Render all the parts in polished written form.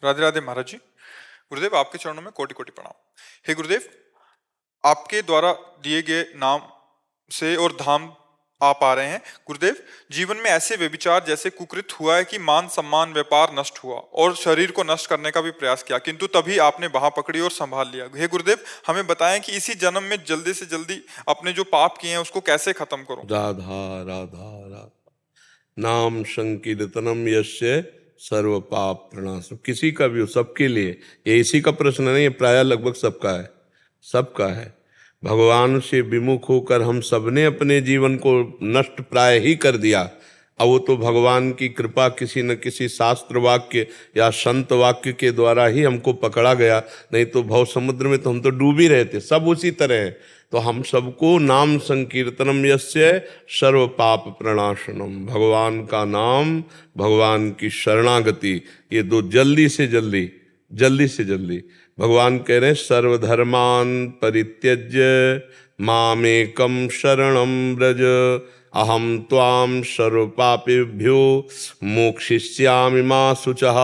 राधे राधे महाराज जी। गुरुदेव आपके चरणों में कोटि कोटि प्रणाम। हे गुरुदेव, आपके द्वारा दिए गए नाम से और धाम आप आ रहे हैं। गुरुदेव, जीवन में ऐसे व्यभिचार जैसे कुकृत हुआ है कि मान सम्मान व्यापार नष्ट हुआ और शरीर को नष्ट करने का भी प्रयास किया, किंतु तभी आपने बाह पकड़ी और संभाल लिया। हे गुरुदेव, हमें बताएं कि इसी जन्म में जल्दी से जल्दी अपने जो पाप किए हैं उसको कैसे खत्म करूं। राधा राधा राधा नाम संकीर्तनम यस्य सर्व पाप प्रणाशम। किसी का भी हो, सबके लिए ये इसी का प्रश्न नहीं है, प्राय लगभग सबका है, सबका है। भगवान से विमुख होकर हम सबने अपने जीवन को नष्ट प्राय ही कर दिया। अब वो तो भगवान की कृपा, किसी न किसी शास्त्र वाक्य या संत वाक्य के द्वारा ही हमको पकड़ा गया, नहीं तो भव समुद्र में तो हम तो डूब ही रहे थे। सब उसी तरह है। तो हम सबको नाम संकीर्तनम यस्य सर्व पाप प्रणाशनम, भगवान का नाम, भगवान की शरणागति, ये दो जल्दी से जल्दी, जल्दी से जल्दी। भगवान कह रहे हैं सर्वधर्मान परित्यज्य मामेकम शरणम व्रज अहम त्वाम सर्व पापेभ्यो मोक्षयिष्यामि मा शुचः।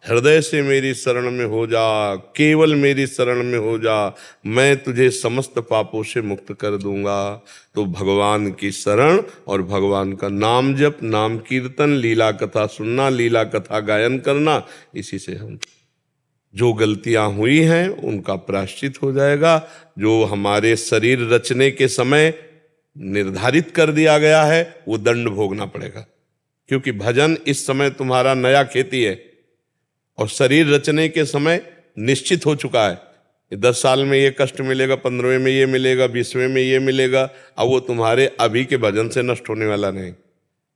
हृदय से मेरी शरण में हो जा, केवल मेरी शरण में हो जा, मैं तुझे समस्त पापों से मुक्त कर दूंगा। तो भगवान की शरण और भगवान का नाम जप, नाम कीर्तन, लीला कथा सुनना, लीला कथा गायन करना, इसी से हम जो गलतियां हुई हैं उनका प्रायश्चित हो जाएगा। जो हमारे शरीर रचने के समय निर्धारित कर दिया गया है वो दंड भोगना पड़ेगा, क्योंकि भजन इस समय तुम्हारा नया खेती है और शरीर रचने के समय निश्चित हो चुका है। 10 साल में ये कष्ट मिलेगा, 15वें में ये मिलेगा, 20वें में ये मिलेगा। अब वो तुम्हारे अभी के भजन से नष्ट होने वाला नहीं।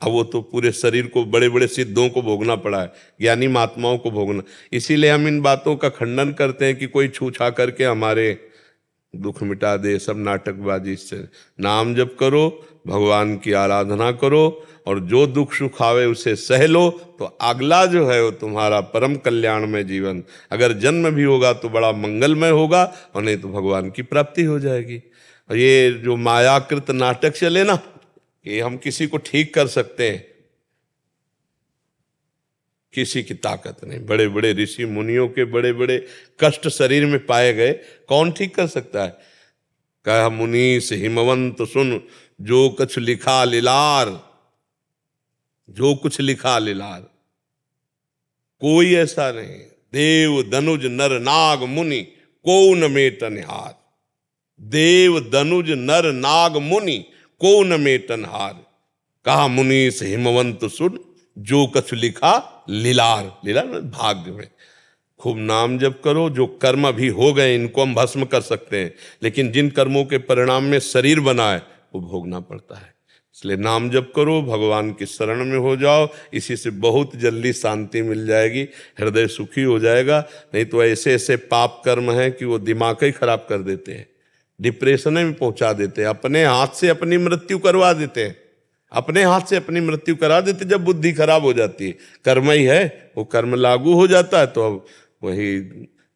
अब वो तो पूरे शरीर को, बड़े बड़े सिद्धों को भोगना पड़ा है, ज्ञानी महात्माओं को भोगना। इसीलिए हम इन बातों का खंडन करते हैं कि कोई छू छा करके हमारे दुख मिटा दे, सब नाटकबाजी से। नाम जप करो, भगवान की आराधना करो और जो दुख सुख आवे उसे सह लो, तो अगला जो है वो तुम्हारा परम कल्याणमय जीवन, अगर जन्म भी होगा तो बड़ा मंगलमय होगा, और नहीं तो भगवान की प्राप्ति हो जाएगी। और ये जो मायाकृत नाटक चले ना, ये हम किसी को ठीक कर सकते हैं, किसी की ताकत नहीं। बड़े बड़े ऋषि मुनियों के बड़े बड़े कष्ट शरीर में पाए गए, कौन ठीक कर सकता है। कह मुनीस हिमवंत सुन, जो कुछ लिखा लीलार, जो कुछ लिखा लीलार, कोई ऐसा नहीं। देव दनुज नर नाग मुनि को न मेट निहार, देव दनुज नर नाग मुनि को न मेटन हार। कहा मुनीस हिमवंत सुन, जो कछु लिखा लीलार, लीलार भाग्य में। खूब नाम जप करो। जो कर्म अभी हो गए इनको हम भस्म कर सकते हैं, लेकिन जिन कर्मों के परिणाम में शरीर बना है वो भोगना पड़ता है। इसलिए नाम जप करो, भगवान की शरण में हो जाओ, इसी से बहुत जल्दी शांति मिल जाएगी, हृदय सुखी हो जाएगा। नहीं तो ऐसे ऐसे पाप कर्म हैं कि वो दिमाग ही खराब कर देते हैं, डिप्रेशन में पहुंचा देते हैं, अपने हाथ से अपनी मृत्यु करवा देते हैं, अपने हाथ से अपनी मृत्यु करा देते। जब बुद्धि खराब हो जाती है, कर्म ही है, वो कर्म लागू हो जाता है। तो अब वही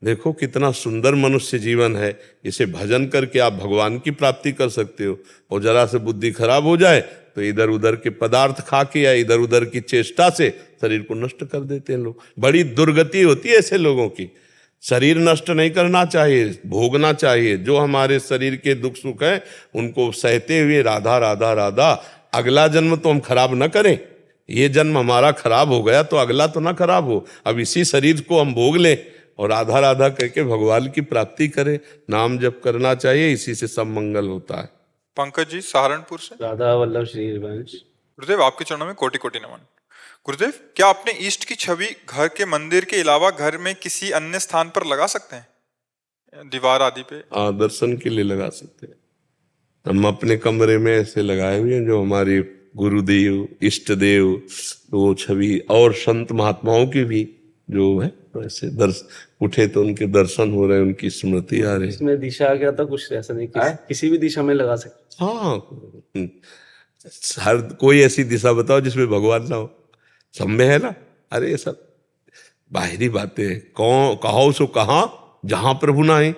देखो कितना सुंदर मनुष्य जीवन है। इसे भजन करके आप भगवान की प्राप्ति कर सकते हो। और जरा से बुद्धि खराब हो जाए तो इधर उधर के पदार्थ खा के या इधर उधर की चेष्टा से शरीर को नष्ट कर देते हैं लोग। बड़ी दुर्गति होती है ऐसे लोगों की। शरीर नष्ट नहीं करना चाहिए, भोगना चाहिए। जो हमारे शरीर के दुख सुख हैं उनको सहते हुए राधा राधा राधा, अगला जन्म तो हम खराब न करें। ये जन्म हमारा खराब हो गया तो अगला तो ना खराब हो। अब इसी शरीर को हम भोग लें और राधा राधा करके भगवान की प्राप्ति करें। नाम जप करना चाहिए, इसी से सब मंगल होता है। पंकज जी सहारनपुर से। राधा वल्लभ श्री हरिवंश। गुरुदेव आपके चरणों में कोटि कोटि नमन। गुरुदेव, क्या अपने इष्ट की छवि घर के मंदिर के अलावा घर में किसी अन्य स्थान पर लगा सकते हैं, दीवार आदि पे? हाँ, दर्शन के लिए लगा सकते हैं। हम अपने कमरे में ऐसे लगाए हुए हैं जो हमारे गुरुदेव, इष्ट देव, वो छवि, और संत महात्माओं की भी जो है वैसे उठे तो उनके दर्शन हो रहे हैं, उनकी स्मृति आ रही है। इसमें दिशा क्या था, कुछ ऐसा नहीं, किसी भी दिशा में लगा सकते। हाँ, हर कोई ऐसी दिशा बताओ जिसमें भगवान ना हो। सब में है ना। अरे ये सब बाहरी बातें, कौन कहो सो कहा जहां प्रभु ना है।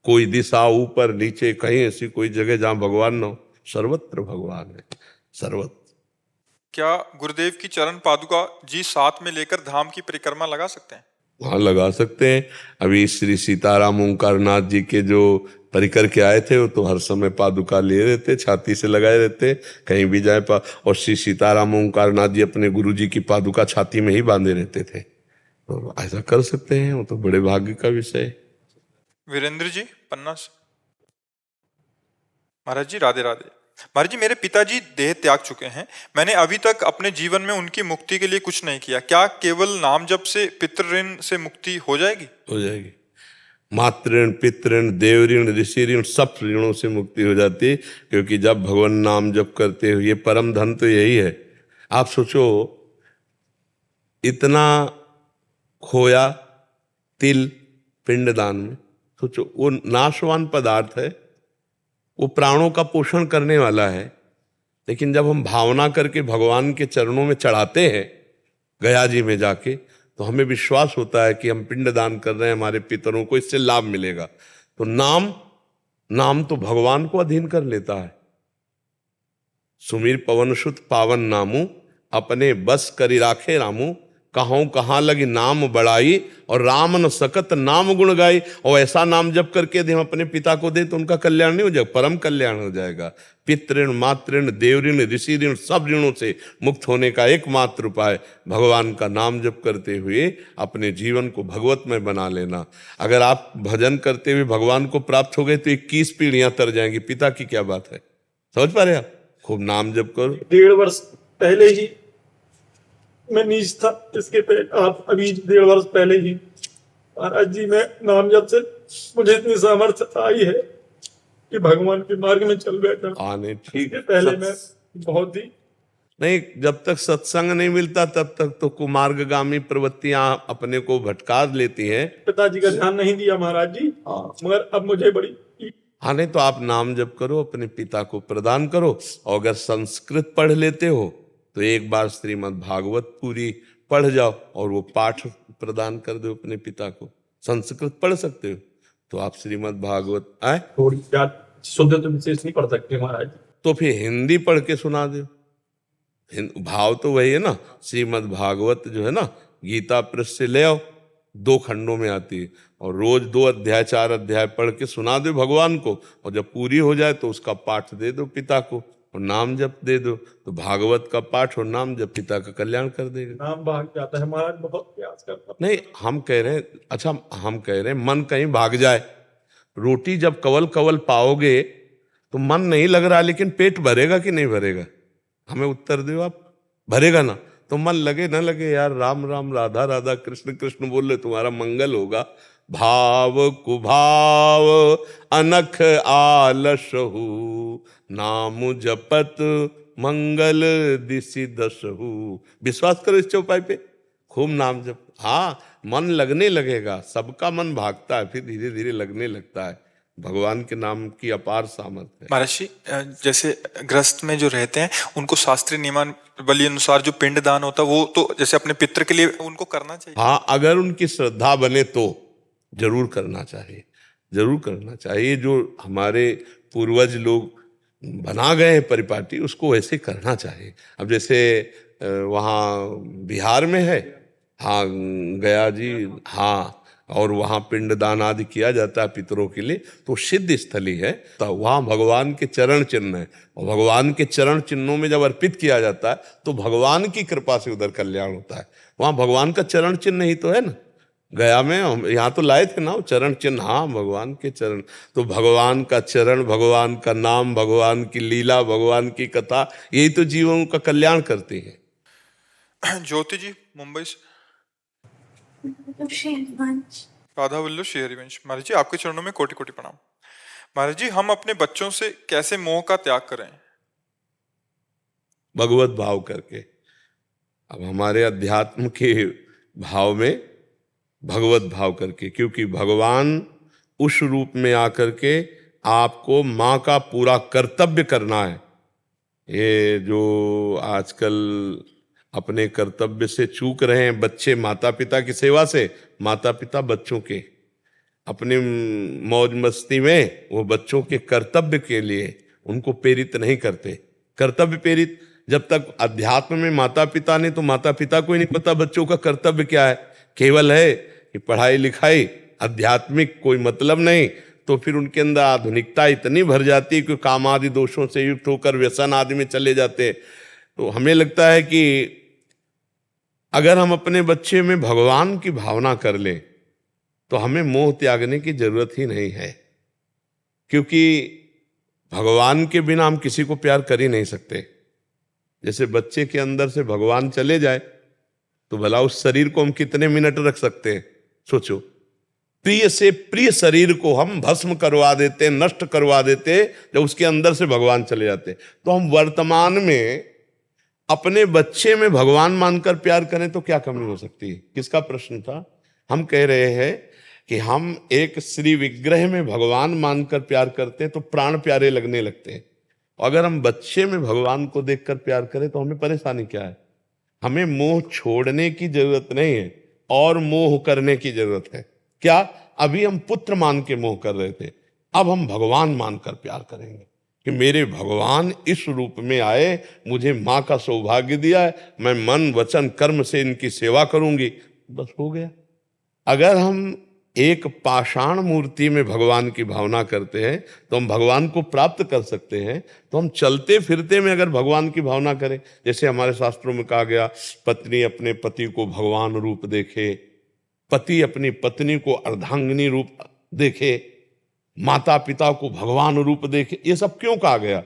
कोई दिशा ऊपर नीचे कहीं ऐसी कोई जगह जहां भगवान ना हो। सर्वत्र भगवान है, सर्वत्र। क्या गुरुदेव की चरण पादुका जी साथ में लेकर धाम की परिक्रमा लगा सकते हैं? वहाँ लगा सकते हैं। अभी श्री सीताराम ओंकारनाथ जी के जो परिकर के आए थे वो तो हर समय पादुका लिए रहते, छाती से लगाए रहते, कहीं भी जाए और श्री सीताराम ओंकारनाथ जी अपने गुरु जी की पादुका छाती में ही बांधे रहते थे। तो ऐसा कर सकते हैं, वो तो बड़े भाग्य का विषय है। वीरेंद्र जी पन्ना से। महाराज जी राधे राधे। महाराज जी मेरे पिताजी देह त्याग चुके हैं, मैंने अभी तक अपने जीवन में उनकी मुक्ति के लिए कुछ नहीं किया, क्या केवल नाम जप से पितृ ऋण से मुक्ति हो जाएगी? हो जाएगी। मातृ ऋण, पितृ ऋण, देव ऋण, ऋषि ऋण, सब ऋणों से मुक्ति हो जाती है, क्योंकि जब भगवान नाम जप करते हो, ये परम धन तो यही है। आप सोचो, इतना खोया तिल पिंडदान में, सोचो वो नाशवान पदार्थ है, वो प्राणों का पोषण करने वाला है, लेकिन जब हम भावना करके भगवान के चरणों में चढ़ाते हैं गया जी में जाके, तो हमें विश्वास होता है कि हम पिंडदान कर रहे हैं, हमारे पितरों को इससे लाभ मिलेगा। तो नाम तो भगवान को अधीन कर लेता है। सुमीर पवन सुत पावन नामू, अपने बस करी राखे रामू, कहाँ कहाँ लगी नाम बढ़ाई, और राम न सकत नाम गुण गाई। और ऐसा नाम जप करके यदि हम अपने पिता को दें तो उनका कल्याण नहीं हो जाएगा, परम कल्याण हो जाएगा। पितृ ऋण, मातृ ऋण, देव ऋण, ऋषि ऋण, सब ऋणों से मुक्त होने का एकमात्र उपाय भगवान का नाम जप करते हुए अपने जीवन को भगवतमय बना लेना। अगर आप भजन करते हुए भगवान को प्राप्त हो गए तो 21 पीढ़ियां तर जाएंगी, पिता की क्या बात है। समझ पा रहे आप? खूब नाम जप करो। 1.5 वर्ष पहले ही मैं नीच था, इसके आप अभी 1.5 वर्ष पहले ही महाराज जी मैं नाम जप से मुझे इतनी सामर्थ्य आई है कि भगवान के मार्ग में चल बैठा। आने ठीक पहले मैं बहुत ही नहीं, जब तक सत्संग नहीं मिलता तब तक तो कुमार्गगामी प्रवृत्तियां अपने को भटका लेती हैं। पिताजी का ध्यान नहीं दिया महाराज जी, मगर अब मुझे बड़ी हाँ, नहीं तो आप नाम जप करो, अपने पिता को प्रदान करो। और अगर संस्कृत पढ़ लेते हो तो एक बार श्रीमद् भागवत पूरी पढ़ जाओ और वो पाठ प्रदान कर दो अपने पिता को। संस्कृत पढ़ सकते हो तो आप श्रीमद् भागवत आए, थोड़ी शुद्ध तो विशेष नहीं पढ़ सकते महाराज जी। तो फिर हिंदी पढ़ के सुना दो। भाव तो वही है ना। श्रीमद् भागवत जो है ना, गीता प्रेस से ले आओ, 2 खंडों में आती है, और रोज 2 अध्याय 4 अध्याय पढ़ के सुना दो भगवान को, और जब पूरी हो जाए तो उसका पाठ दे दो पिता को और नाम जप दे दो। तो भागवत का पाठ और नाम जप पिता का कल्याण कर देगा। नाम भाग जाता है महाराज, बहुत प्रयास करता। नहीं, हम कह रहे हैं, अच्छा हम कह रहे हैं मन कहीं भाग जाए। रोटी जब कवल कवल पाओगे तो मन नहीं लग रहा, लेकिन पेट भरेगा कि नहीं भरेगा? हमें उत्तर दो आप। भरेगा ना? तो मन लगे ना लगे, यार राम राम राधा राधा कृष्ण कृष्ण बोल रहे, तुम्हारा मंगल होगा। भाव कुभाव अनख आलसहु, नाम जपत मंगल दिशि दसहु। विश्वास करो इस चौपाई पे, खूब नाम जप। हाँ, मन लगने लगेगा, सबका मन भागता है, फिर धीरे धीरे लगने लगता है। भगवान के नाम की अपार सामर्थ्य है। महाराज जी जैसे गृहस्थ में जो रहते हैं उनको शास्त्रीय नियमावली अनुसार जो पिंड दान होता है वो तो जैसे अपने पितृ के लिए उनको करना चाहिए। हाँ, अगर उनकी श्रद्धा बने तो जरूर करना चाहिए, जरूर करना चाहिए। जो हमारे पूर्वज लोग बना गए हैं परिपाटी, उसको वैसे करना चाहिए। अब जैसे वहाँ बिहार में है, हाँ गया जी, हाँ, और वहाँ पिंडदान आदि किया जाता है पितरों के लिए, तो सिद्ध स्थली है, तो वहाँ भगवान के चरण चिन्ह है, और भगवान के चरण चिन्हों में जब अर्पित किया जाता है तो भगवान की कृपा से उधर कल्याण होता है। वहाँ भगवान का चरण चिन्ह ही तो है ना। गया में हम यहाँ तो लाए थे ना चरण चिन्ह, हाँ भगवान के चरण। तो भगवान का चरण, भगवान का नाम, भगवान की लीला, भगवान की कथा, यही तो जीवों का कल्याण करती है। ज्योति जी मुंबई से। राधा वल्लभ श्री हरिवंश। महाराज जी आपके चरणों में कोटि कोटि प्रणाम। महाराज जी हम अपने बच्चों से कैसे मोह का त्याग करें? भगवत भाव करके। अब हमारे अध्यात्म के भाव में भगवत भाव करके, क्योंकि भगवान उस रूप में आकर के आपको माँ का पूरा कर्तव्य करना है। ये जो आजकल अपने कर्तव्य से चूक रहे हैं बच्चे, माता पिता की सेवा से, माता पिता बच्चों के अपनी मौज मस्ती में वो बच्चों के कर्तव्य के लिए उनको प्रेरित नहीं करते। कर्तव्य प्रेरित जब तक अध्यात्म में माता पिता ने, तो माता पिता को ही नहीं पता बच्चों का कर्तव्य क्या है। केवल है कि पढ़ाई लिखाई आध्यात्मिक कोई मतलब नहीं, तो फिर उनके अंदर आधुनिकता इतनी भर जाती है कि काम आदि दोषों से युक्त होकर व्यसन आदि में चले जाते। तो हमें लगता है कि अगर हम अपने बच्चे में भगवान की भावना कर लें तो हमें मोह त्यागने की जरूरत ही नहीं है, क्योंकि भगवान के बिना हम किसी को प्यार कर ही नहीं सकते। जैसे बच्चे के अंदर से भगवान चले जाए तो भला उस शरीर को हम कितने मिनट रख सकते हैं? सोचो, प्रिय से प्रिय शरीर को हम भस्म करवा देते, नष्ट करवा देते, जब उसके अंदर से भगवान चले जाते। तो हम वर्तमान में अपने बच्चे में भगवान मानकर प्यार करें तो क्या कमी हो सकती है? किसका प्रश्न था? हम कह रहे हैं कि हम एक श्री विग्रह में भगवान मानकर प्यार करते हैं तो प्राण प्यारे लगने लगते हैं। अगर हम बच्चे में भगवान को देखकर प्यार करें तो हमें परेशानी क्या है? हमें मोह छोड़ने की जरूरत नहीं है और मोह करने की जरूरत है। क्या? अभी हम पुत्र मान के मोह कर रहे थे, अब हम भगवान मानकर प्यार करेंगे कि मेरे भगवान इस रूप में आए, मुझे माँ का सौभाग्य दिया है, मैं मन वचन कर्म से इनकी सेवा करूंगी, बस हो गया। अगर हम एक पाषाण मूर्ति में भगवान की भावना करते हैं तो हम भगवान को प्राप्त कर सकते हैं। तो हम चलते फिरते में अगर भगवान की भावना करें, जैसे हमारे शास्त्रों में कहा गया, पत्नी अपने पति को भगवान रूप देखे, पति अपनी पत्नी को अर्धांगिनी रूप देखे, माता पिता को भगवान रूप देखे। ये सब क्यों कहा गया?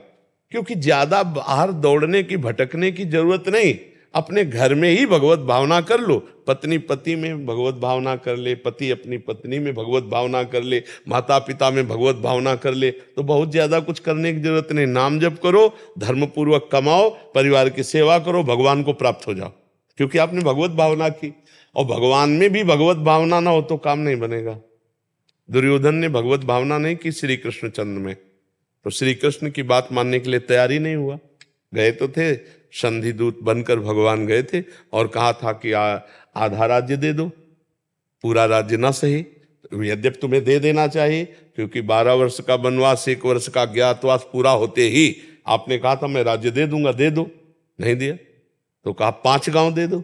क्योंकि ज्यादा बाहर दौड़ने की भटकने की जरूरत नहीं, अपने घर में ही भगवत भावना कर लो। पत्नी पति में भगवत भावना कर ले, पति अपनी पत्नी में भगवत भावना कर ले, माता पिता में भगवत भावना कर ले, तो बहुत ज्यादा कुछ करने की जरूरत नहीं। नाम जप करो, धर्मपूर्वक कमाओ, परिवार की सेवा करो, भगवान को प्राप्त हो जाओ, क्योंकि आपने भगवत भावना की। और भगवान में भी भगवत भावना ना हो तो काम नहीं बनेगा। दुर्योधन ने भगवत भावना नहीं की श्री कृष्ण चंद्र में, तो श्री कृष्ण की बात मानने के लिए तैयार ही नहीं हुआ। गए तो थे, संधि दूत बनकर भगवान गए थे और कहा था कि आधा राज्य दे दो, पूरा राज्य ना सही, यद्यपि तुम्हें दे देना चाहिए, क्योंकि 12 वर्ष का वनवास, 1 वर्ष का ज्ञातवास पूरा होते ही आपने कहा था मैं राज्य दे दूंगा, दे दो, नहीं दिया। तो कहा 5 गांव दे दो,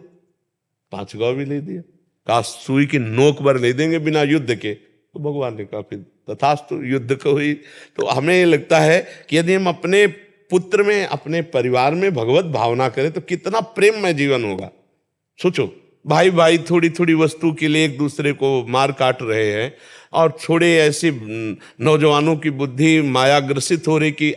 5 गांव भी नहीं दिया। कहा सुई की नोक भर नहीं देंगे बिना युद्ध के, तो भगवान ने कहा फिर तथास्तु, युद्ध को हुई। तो हमें लगता है कि यदि हम अपने पुत्र में, अपने परिवार में भगवत भावना करें तो कितना प्रेममय जीवन होगा। सोचो, भाई भाई थोड़ी थोड़ी वस्तु के लिए एक दूसरे को मार काट रहे हैं, और थोड़े ऐसी नौजवानों की बुद्धि मायाग्रसित हो रही कि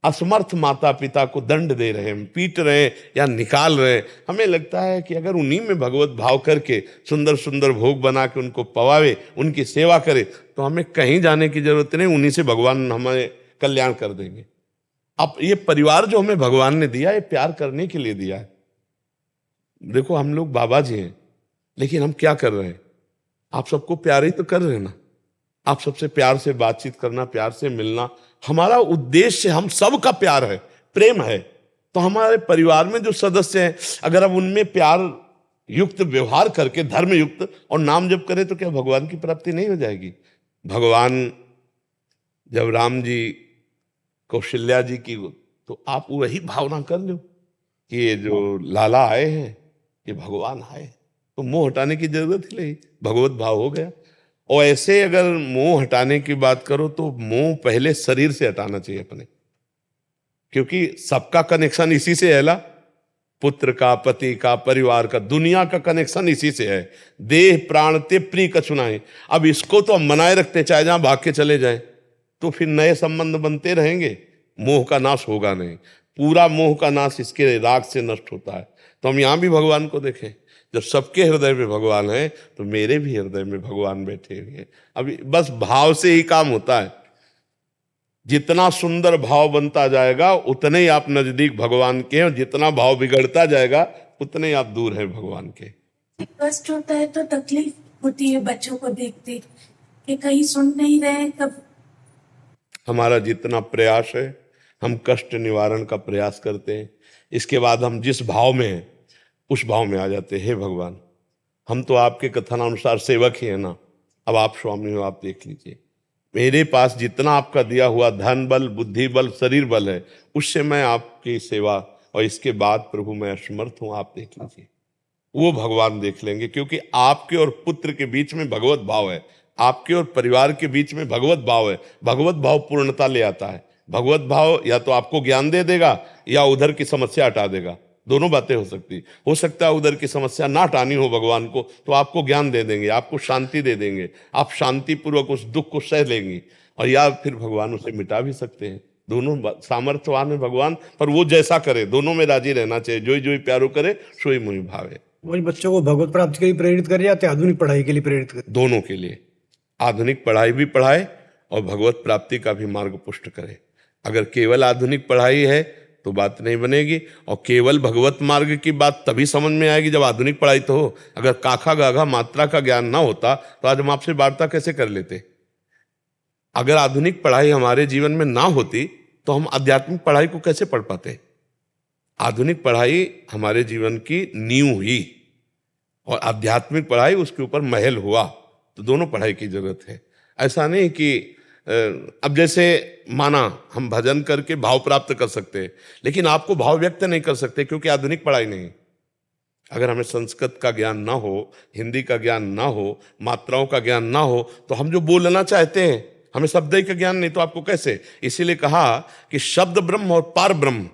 असमर्थ माता पिता को दंड दे रहे हैं, पीट रहे हैं या निकाल रहे हैं। हमें लगता है कि अगर उन्हीं में भगवत भाव करके सुंदर सुंदर भोग बना के उनको पवावे, उनकी सेवा करे, तो हमें कहीं जाने की जरूरत नहीं, उन्हीं से भगवान हमें कल्याण कर देंगे। अब ये परिवार जो हमें भगवान ने दिया, ये प्यार करने के लिए दिया है। देखो, हम लोग बाबा जी हैं, लेकिन हम क्या कर रहे हैं? आप सबको प्यार ही तो कर रहे हैं ना। आप सबसे प्यार से बातचीत करना, प्यार से मिलना, हमारा उद्देश्य हम सबका प्यार है, प्रेम है। तो हमारे परिवार में जो सदस्य हैं, अगर हम उनमें प्यार युक्त व्यवहार करके, धर्म युक्त और नाम जप करें, तो क्या भगवान की प्राप्ति नहीं हो जाएगी? भगवान जब राम जी कौशल्या जी की, तो आप वही भावना कर लो कि ये जो लाला आए हैं ये भगवान आए, तो मोह हटाने की जरूरत ही नहीं, भगवत भाव हो गया। और ऐसे अगर मोह हटाने की बात करो तो मोह पहले शरीर से हटाना चाहिए अपने, क्योंकि सबका कनेक्शन इसी से है ला, पुत्र का, पति का, परिवार का, दुनिया का कनेक्शन इसी से है। देह प्राण ते प्रिय कछुनाए, अब इसको तो हम बनाए रखते, चाहे जहां भाग के चले जाएं, तो फिर नए संबंध बनते रहेंगे, मोह का नाश होगा नहीं। पूरा मोह का नाश इसके राग से नष्ट होता है। तो हम यहां भी भगवान को देखें, जब सबके हृदय में भगवान है तो मेरे भी हृदय में भगवान बैठे हुए हैं। अभी बस भाव से ही काम होता है। जितना सुंदर भाव बनता जाएगा उतने ही आप नजदीक भगवान के हैं, और जितना भाव बिगड़ता जाएगा उतने ही आप दूर हैं भगवान के। कष्ट होता है तो तकलीफ होती है बच्चों को देखते कि कहीं सुन नहीं रहे। कब हमारा जितना प्रयास है, हम कष्ट निवारण का प्रयास करते हैं। इसके बाद हम जिस भाव में हैं उस भाव में आ जाते हैं। हे भगवान, हम तो आपके कथनानुसार सेवक ही है ना, अब आप स्वामी हो, आप देख लीजिए, मेरे पास जितना आपका दिया हुआ धन बल, बुद्धि बल, शरीर बल है, उससे मैं आपकी सेवा, और इसके बाद प्रभु मैं असमर्थ हूं, आप देख लीजिए। वो भगवान देख लेंगे, क्योंकि आपके और पुत्र के बीच में भगवत भाव है, आपके और परिवार के बीच में भगवत भाव है। भगवत भाव पूर्णता ले आता है। भगवत भाव या तो आपको ज्ञान दे देगा या उधर की समस्या हटा देगा। दोनों बातें हो सकती। हो सकता है उधर की समस्या ना हटानी हो भगवान को, तो आपको ज्ञान दे देंगे, आपको शांति दे देंगे, आप शांति पूर्वक उस दुख को सह लेंगी, और या फिर भगवान उसे मिटा भी सकते हैं। दोनों सामर्थ्यवान है भगवान, पर वो जैसा करे, दोनों में राजी रहना चाहिए। जोई जोई प्यारो करे सोई मोहि भावे। वही बच्चों को भगवत प्राप्ति के लिए प्रेरित करे या आधुनिक पढ़ाई के लिए प्रेरित करे? दोनों के लिए। आधुनिक पढ़ाई भी पढ़ाए और भगवत प्राप्ति का भी मार्ग पुष्ट करे। अगर केवल आधुनिक पढ़ाई है तो बात नहीं बनेगी, और केवल भगवत मार्ग की बात तभी समझ में आएगी जब आधुनिक पढ़ाई तो हो। अगर काखा गाघा मात्रा का ज्ञान ना होता तो आज हम आपसे वार्ता कैसे कर लेते। अगर आधुनिक पढ़ाई हमारे जीवन में ना होती तो हम आध्यात्मिक पढ़ाई को कैसे पढ़ पाते। आधुनिक पढ़ाई हमारे जीवन की नींव हुई और आध्यात्मिक पढ़ाई उसके ऊपर महल हुआ। तो दोनों पढ़ाई की जरूरत है। ऐसा नहीं कि अब जैसे माना हम भजन करके भाव प्राप्त कर सकते हैं, लेकिन आपको भाव व्यक्त नहीं कर सकते क्योंकि आधुनिक पढ़ाई नहीं। अगर हमें संस्कृत का ज्ञान ना हो, हिंदी का ज्ञान ना हो, मात्राओं का ज्ञान ना हो, तो हम जो बोलना चाहते हैं, हमें शब्द का ज्ञान नहीं तो आपको कैसे। इसीलिए कहा कि शब्द ब्रह्म और पार ब्रह्म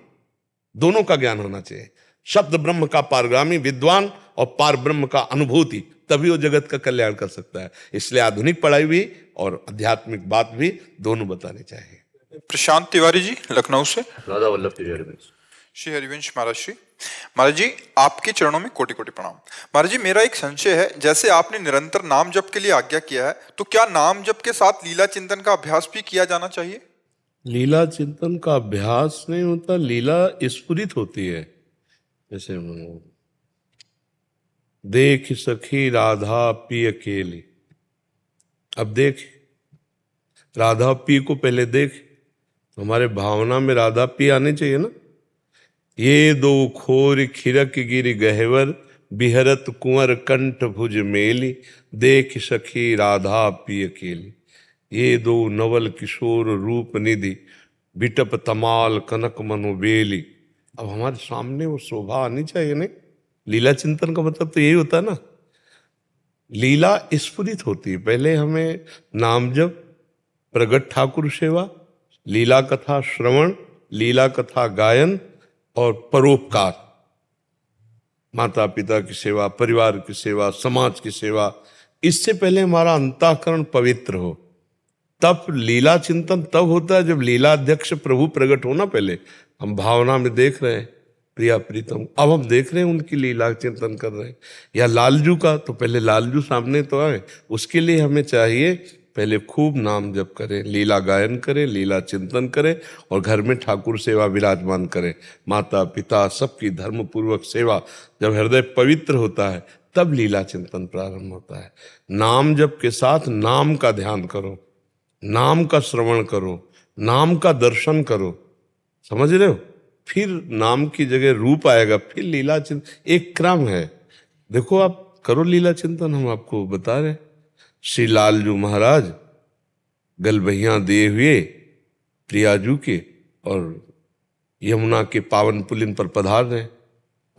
दोनों का ज्ञान होना चाहिए। शब्द ब्रह्म का पारगामी विद्वान और पार ब्रह्म का अनुभूति, तभी वो जगत का कल्याण कर सकता है। इसलिए आधुनिक पढ़ाई भी और आध्यात्मिक बात भी दोनों बतानी चाहिए। प्रशांत तिवारी जी लखनऊ से। राधा वल्लभ श्री हरिवंश। श्री हरिवंश महाराज जी आपके चरणों में कोटि कोटि प्रणाम। महाराज जी मेरा एक संशय है, जैसे आपने निरंतर नाम जप के लिए आज्ञा किया है, तो क्या नाम जप के साथ लीला चिंतन का अभ्यास भी किया जाना चाहिए? लीला चिंतन का अभ्यास नहीं होता, लीला स्फुरित होती है। जैसे देख सखी राधा पी अकेली। अब देख राधा पी को पहले देख, हमारे भावना में राधा पी आने चाहिए ना। ये दो खोर खिरक गिर गहवर, बिहरत कुंवर कंठ भुज मेली, देख सखी राधा पी अकेली। ये दो नवल किशोर रूप निधि, बिटप तमाल कनक मनोबेली। अब हमारे सामने वो शोभा आनी चाहिए नहीं। लीला चिंतन का मतलब तो यही होता है ना। लीला स्फुरित होती है। पहले हमें नाम जप, प्रगट ठाकुर सेवा, लीला कथा श्रवण, लीला कथा गायन और परोपकार, माता पिता की सेवा, परिवार की सेवा, समाज की सेवा। इससे पहले हमारा अंतःकरण पवित्र हो, तब लीला चिंतन तब होता है जब लीला अध्यक्ष प्रभु प्रकट हो ना। पहले हम भावना में देख रहे हैं प्रिया प्रीतम, अब हम देख रहे हैं उनकी लीला चिंतन कर रहे हैं। या लालजू का, तो पहले लालजू सामने तो आए। उसके लिए हमें चाहिए पहले खूब नाम जप करें, लीला गायन करें, लीला चिंतन करें और घर में ठाकुर सेवा विराजमान करें। माता पिता सबकी धर्म पूर्वक सेवा। जब हृदय पवित्र होता है तब लीला चिंतन प्रारंभ होता है। नाम जप के साथ नाम का ध्यान करो, नाम का श्रवण करो, नाम का दर्शन करो। समझ रहे हो? फिर नाम की जगह रूप आएगा, फिर लीला चिंतन। एक क्रम है। देखो आप करो लीला चिंतन, हम आपको बता रहे हैं। श्री लालजू महाराज गलबहिया दिए हुए प्रियाजू के और यमुना के पावन पुलिन पर पधार रहे।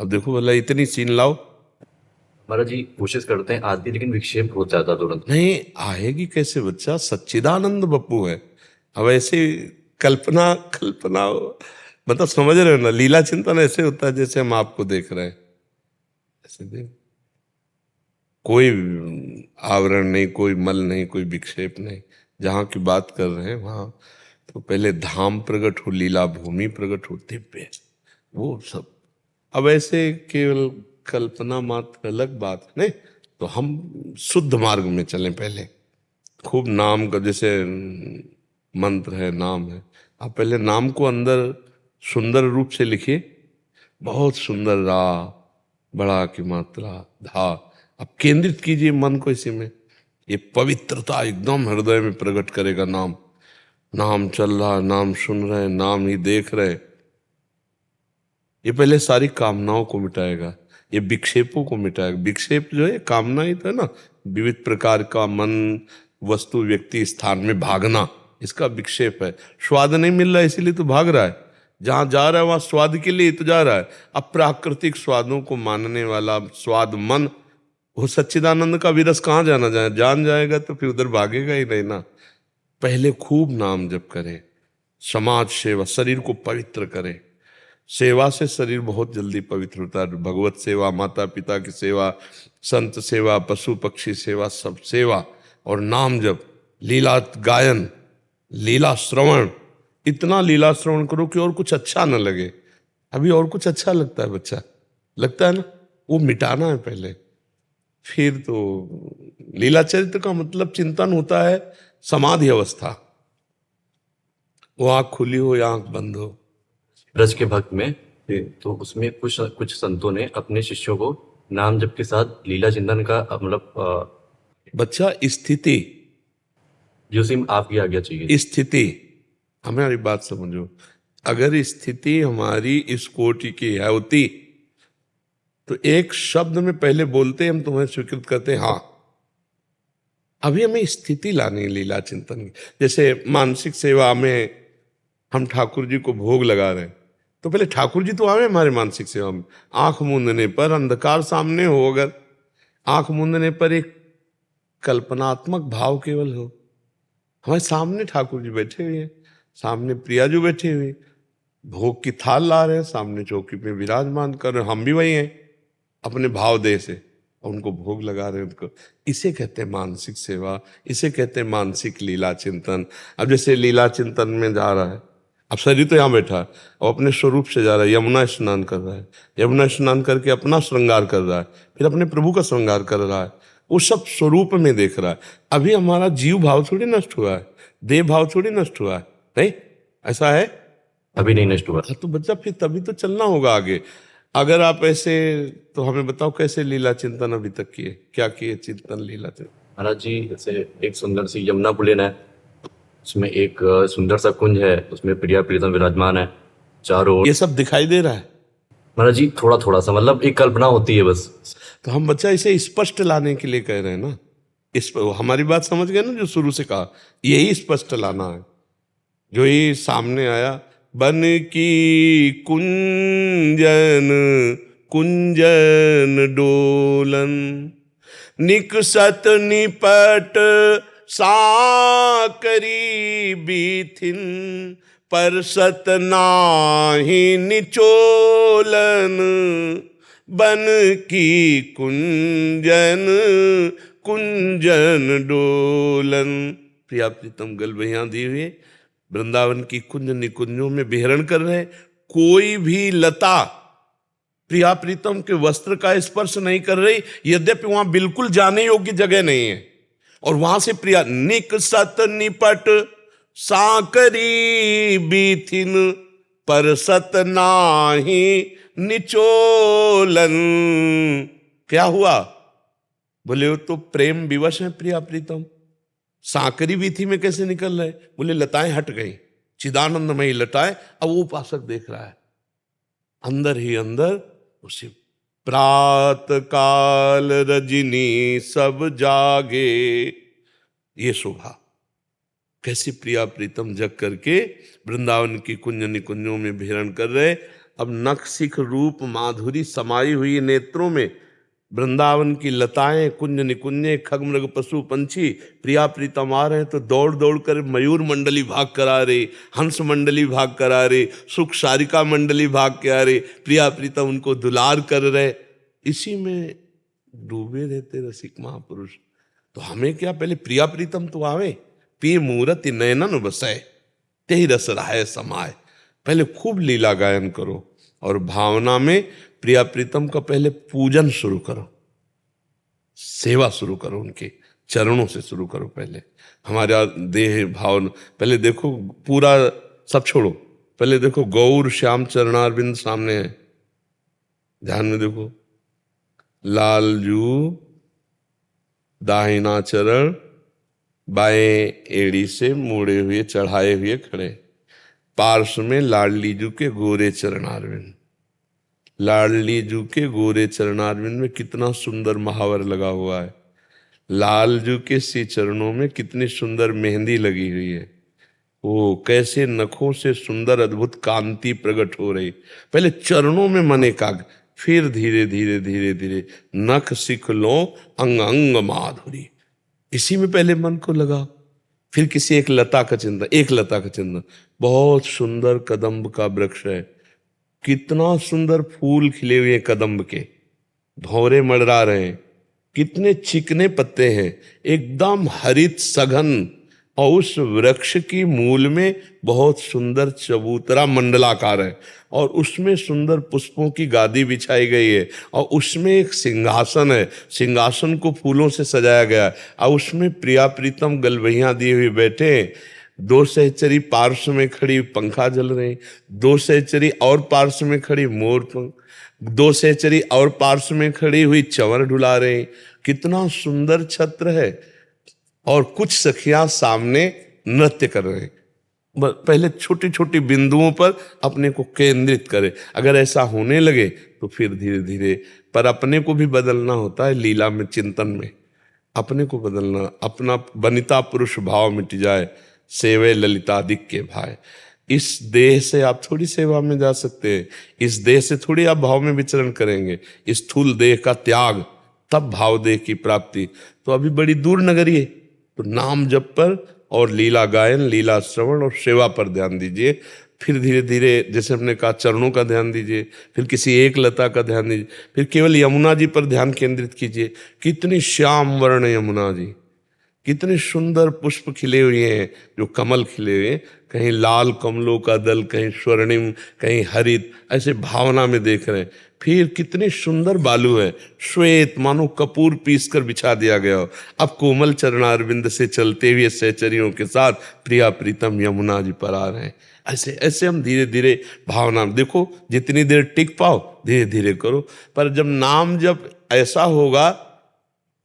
अब देखो भला इतनी सीन लाओ। महाराज जी कोशिश करते हैं आती, लेकिन विक्षेप हो जाता तुरंत। नहीं आएगी कैसे बच्चा, सच्चिदानंद बप्पू है। अब ऐसे कल्पना मतलब समझ रहे हो ना। लीला चिंतन ऐसे होता है जैसे हम आपको देख रहे हैं, ऐसे देख, कोई आवरण नहीं, कोई मल नहीं, कोई विक्षेप नहीं। जहाँ की बात कर रहे हैं वहाँ तो पहले धाम प्रकट हो, लीला भूमि प्रकट हो, दिव्य वो सब। अब ऐसे केवल कल्पना मात्र अलग बात नहीं। तो हम शुद्ध मार्ग में चलें। पहले खूब नाम का, जैसे मंत्र है, नाम है, आप पहले नाम को अंदर सुंदर रूप से लिखिए। बहुत सुंदर रा, बड़ा की मात्रा, धा। अब केंद्रित कीजिए मन को इसी में। ये पवित्रता एकदम हृदय में प्रकट करेगा। नाम नाम चल रहा, नाम सुन रहे, नाम ही देख रहे। ये पहले सारी कामनाओं को मिटाएगा, ये विक्षेपों को मिटाएगा। विक्षेप जो है कामना ही तो है ना। विविध प्रकार का मन, वस्तु, व्यक्ति, स्थान में भागना, इसका विक्षेप है। स्वाद नहीं मिल रहा इसीलिए तो भाग रहा है। जहां जा रहा है वहां स्वाद के लिए तो जा रहा है। अप्राकृतिक स्वादों को मानने वाला स्वाद मन, वो सच्चिदानंद का विरस कहाँ जाना जाए, जान जाएगा तो फिर उधर भागेगा ही नहीं ना। पहले खूब नाम जप करे, समाज सेवा, शरीर को पवित्र करे। सेवा से शरीर बहुत जल्दी पवित्र होता है। भगवत सेवा, माता पिता की सेवा, संत सेवा, पशु पक्षी सेवा, सब सेवा और नाम जप, लीला गायन, लीला श्रवण। इतना लीला श्रवण करो कि और कुछ अच्छा न लगे। अभी और कुछ अच्छा लगता है बच्चा, लगता है ना, वो मिटाना है पहले, फिर तो लीला चरित्र का मतलब चिंतन होता है समाधि अवस्था। वो आंख खुली हो या आंख बंद हो। ब्रज के भक्त में तो उसमें कुछ कुछ संतों ने अपने शिष्यों को नाम जप के साथ लीला चिंतन का मतलब बच्चा स्थिति, जो सिम आपकी आज्ञा चाहिए। स्थिति, हमारी बात समझो, अगर स्थिति हमारी इस कोटि की है होती तो एक शब्द में पहले बोलते हम तुम्हें स्वीकृत करते हाँ। अभी हमें स्थिति लानी है लीला चिंतन की। जैसे मानसिक सेवा में हम ठाकुर जी को भोग लगा रहे हैं तो पहले ठाकुर जी तो आवे हमारे मानसिक सेवा में। आंख मूंदने पर, अंधकार सामने हो, अगर आंख मूंदने पर एक कल्पनात्मक भाव केवल हो, हमारे सामने ठाकुर जी बैठे हुए हैं, सामने प्रिया जी बैठे हुए, भोग की थाल ला रहे हैं, सामने चौकी पे विराजमान कर रहे हैं, हम भी वही हैं अपने भाव देह से, और उनको भोग लगा रहे हैं उनको। इसे कहते हैं मानसिक सेवा, इसे कहते हैं मानसिक लीला चिंतन। अब जैसे लीला चिंतन में जा रहा है, अब शरीर तो यहाँ बैठा है और अपने स्वरूप से जा रहा है, यमुना स्नान कर रहा है, यमुना स्नान करके अपना श्रृंगार कर रहा है, फिर अपने प्रभु का श्रृंगार कर रहा है, वो सब स्वरूप में देख रहा है। अभी हमारा जीव भाव थोड़ी नष्ट हुआ है, देह भाव थोड़ी नष्ट हुआ है, नहीं ऐसा है, अभी नहीं नष्ट हुआ। तो बच्चा फिर तभी तो चलना होगा आगे। अगर आप ऐसे, तो हमें बताओ कैसे लीला चिंतन अभी तक किए, क्या किए चिंतन लीला चिंतन? महाराज जी, जैसे एक सुंदर सी यमुना पुलिन है, उसमें एक सुंदर सा कुंज है, उसमें प्रिया प्रीतम विराजमान है चारों ओर। ये सब दिखाई दे रहा है महाराज जी थोड़ा थोड़ा सा, मतलब एक कल्पना होती है बस। तो हम बच्चा इसे स्पष्ट लाने के लिए कह रहे हैं ना। इस हमारी बात समझ गए ना, जो शुरू से कहा यही स्पष्ट लाना है। जो ये सामने आया, बन की कुंजन कुंजन डोलन, निकसत निपट साकरी बीथिन, परसत नाही निचोलन, बन की कुंजन कुंजन डोलन। प्रिया प्रीतम गलबैया दी हुए वृंदावन की कुंज निकुंजों में विहरण कर रहे। कोई भी लता प्रिया प्रीतम के वस्त्र का स्पर्श नहीं कर रही, यद्यपि वहां बिल्कुल जाने योग्य जगह नहीं है, और वहां से प्रिया निकसत निपट साकरी बीथिन, परसत नाही निचोलन। क्या हुआ? बोले वो तो प्रेम विवश है प्रिया प्रीतम, सांकरी बीथी में कैसे निकल रहे? बोले लताएं हट गई, चिदानंदमयी लताएं। अब वो उपासक देख रहा है अंदर ही अंदर उसे, प्रात काल रजनी सब जागे, ये शोभा। कैसी प्रिया प्रीतम जग करके वृंदावन की कुंज निकुंजों में विहरण कर रहे। अब नख सिख रूप माधुरी समाई हुई नेत्रों में वृंदावन की लताएं, कुंज निकुंजे, खगमृग पशु पंछी प्रिया प्रीतम आ रहे हैं तो दौड़ दौड़ कर मयूर मंडली भाग करा रहे, हंस मंडली भाग करा रहे, सुख सारिका मंडली भाग के आ रहे, प्रिया प्रीतम उनको दुलार कर रहे। इसी में डूबे रहते रसिक महापुरुष। तो हमें क्या, पहले प्रिया प्रीतम तो आवे, पी मूरति नयनन बसै, तेहि रस रहाय समाय। पहले खूब लीला गायन करो और भावना में प्रिया प्रीतम का पहले पूजन शुरू करो, सेवा शुरू करो, उनके चरणों से शुरू करो। पहले हमारा देह भाव, पहले देखो पूरा सब छोड़ो, पहले देखो गौर श्याम चरणारविंद सामने है, ध्यान में देखो। लालजू दाहिना चरण बाएं एड़ी से मुड़े हुए चढ़ाए हुए खड़े, पार्श्व में लाडली जू के गोरे चरणारविंद। लाडली जू के गोरे चरणारविंद में कितना सुंदर महावर लगा हुआ है। लाल जू के सी चरणों में कितनी सुंदर मेहंदी लगी हुई है। ओ कैसे नखों से सुंदर अद्भुत कांति प्रकट हो रही। पहले चरणों में मन एकाग्र, फिर धीरे धीरे धीरे धीरे नख सिख लो अंग अंग माधुरी, इसी में पहले मन को लगा। फिर किसी एक लता का चिंतन, एक लता का चिंतन, बहुत सुंदर कदम्ब का वृक्ष है, कितना सुंदर फूल खिले हुए कदम्ब के, भंवरे मंडरा रहे हैं, कितने चिकने पत्ते हैं, एकदम हरित सघन, और उस वृक्ष की मूल में बहुत सुंदर चबूतरा मंडलाकार है, और उसमें सुंदर पुष्पों की गादी बिछाई गई है, और उसमें एक सिंहासन है, सिंहासन को फूलों से सजाया गया है, और उसमें प्रिया प्रीतम गलबहियां दिए हुए बैठे हैं। दो सहचरी पार्श्व में खड़ी पंखा जल रहे, दो सहचरी और पार्श्व में खड़ी मोर पंख, दो सहचरी और पार्श्व में खड़ी हुई चंवर ढुला रहे। कितना सुंदर छत्र है, और कुछ सखियां सामने नृत्य कर रहे हैं। पहले छोटी छोटी बिंदुओं पर अपने को केंद्रित करें, अगर ऐसा होने लगे तो फिर धीरे धीरे, पर अपने को भी बदलना होता है लीला में, चिंतन में अपने को बदलना, अपना वनिता पुरुष भाव मिट जाए, सेवे ललितादिक के भाई। इस देह से आप थोड़ी सेवा में जा सकते हैं, इस देह से थोड़ी आप भाव में विचरण करेंगे, इस स्थूल देह का त्याग, तब भाव देह की प्राप्ति। तो अभी बड़ी दूर नगरी है, तो नाम जप पर और लीला गायन, लीला श्रवण और सेवा पर ध्यान दीजिए। फिर धीरे धीरे, जैसे हमने कहा, चरणों का ध्यान दीजिए, फिर किसी एक लता का ध्यान दीजिए, फिर केवल यमुना जी पर ध्यान केंद्रित कीजिए। कितनी श्याम वर्ण यमुना जी, कितने सुंदर पुष्प खिले हुए हैं, जो कमल खिले हुए हैं, कहीं लाल कमलों का दल, कहीं स्वर्णिम, कहीं हरित, ऐसे भावना में देख रहे हैं। फिर कितने सुंदर बालू है, श्वेत, मानो कपूर पीस कर बिछा दिया गया हो। अब कोमल चरणारविंद से चलते हुए सहचरियों के साथ प्रिया प्रीतम यमुना जी पर आ रहे हैं। ऐसे ऐसे हम धीरे धीरे भावना में, देखो जितनी देर टिक पाओ धीरे धीरे करो, पर जब नाम जब ऐसा होगा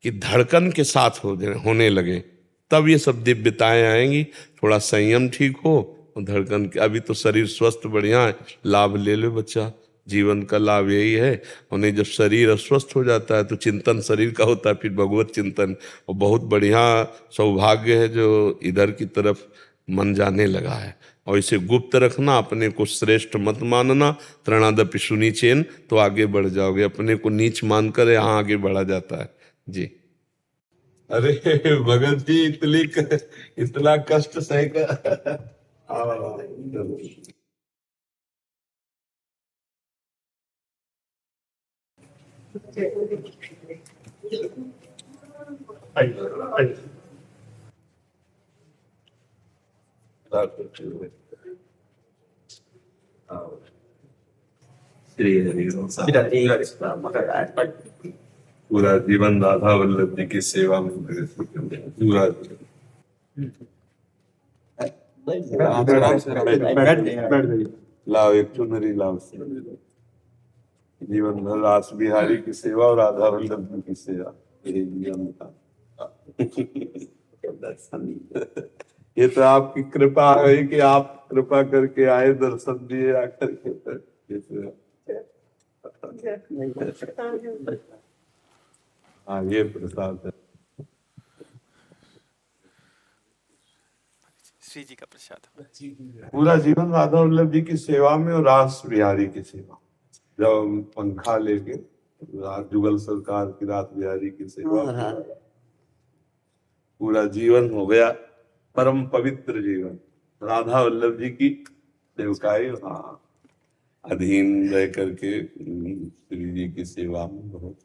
कि धड़कन के साथ होने लगे, तब ये सब दिव्यताएं आएंगी। थोड़ा संयम ठीक हो, और धड़कन के, अभी तो शरीर स्वस्थ बढ़िया है, लाभ ले लो बच्चा, जीवन का लाभ यही है। उन्हें जब शरीर अस्वस्थ हो जाता है तो चिंतन शरीर का होता है, फिर भगवत चिंतन, और बहुत बढ़िया सौभाग्य है जो इधर की तरफ मन जाने लगा है। और इसे गुप्त रखना, अपने को श्रेष्ठ मत मानना, त्रणादपि सुनीचेन, तो आगे बढ़ जाओगे। अपने को नीच मानकर यहाँ आगे बढ़ा जाता है जी। अरे भगत जी, इतना कष्ट सह कर आइए। पूरा जीवन राधा वल्लभ जी की सेवा में पूरा लाओ, एक चुनरी लाओ, जीवन भर रास बिहारी की सेवा और राधा वल्लभ जी की सेवा, यही जीवन का। ये तो आपकी कृपा है कि आप कृपा करके आए, दर्शन दिए आकर के। हाँ, ये प्रसाद है, श्री जी का प्रसाद। पूरा जीवन राधा वल्लभ जी की सेवा में और रास बिहारी की सेवा। जब पंखा लेके जुगल सरकार की रास बिहारी की सेवा, पूरा जीवन हो गया परम पवित्र जीवन, राधा वल्लभ जी की सेवकाई, हाँ, अधीन रह करके श्री जी की सेवा में बहुत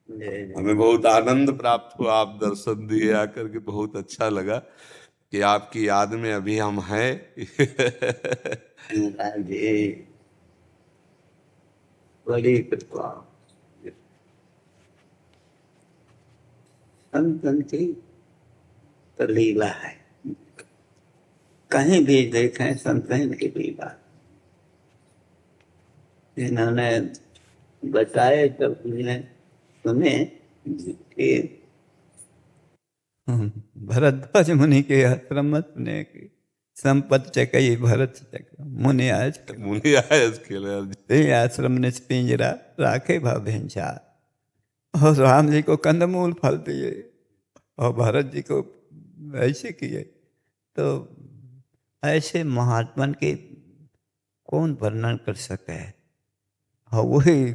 हमें बहुत आनंद प्राप्त हुआ। आप दर्शन दिए आकर के, बहुत अच्छा लगा कि आपकी याद में अभी हम हैं। बड़ी कृपा संतन की तो लीला है, कहीं भी देखें संतन की लीला। जिन्होंने बताए तब सुने कि भरद्वाज मुनि के आश्रम ने संपत चकई भरत चक मुनि आज मुनि आज के आश्रम ने पिंजरा राखे भेंचा, और राम जी को कंदमूल फल दिए और भरत जी को ऐसे किए। तो ऐसे महात्मन के कौन वर्णन कर सके। हाँ, वही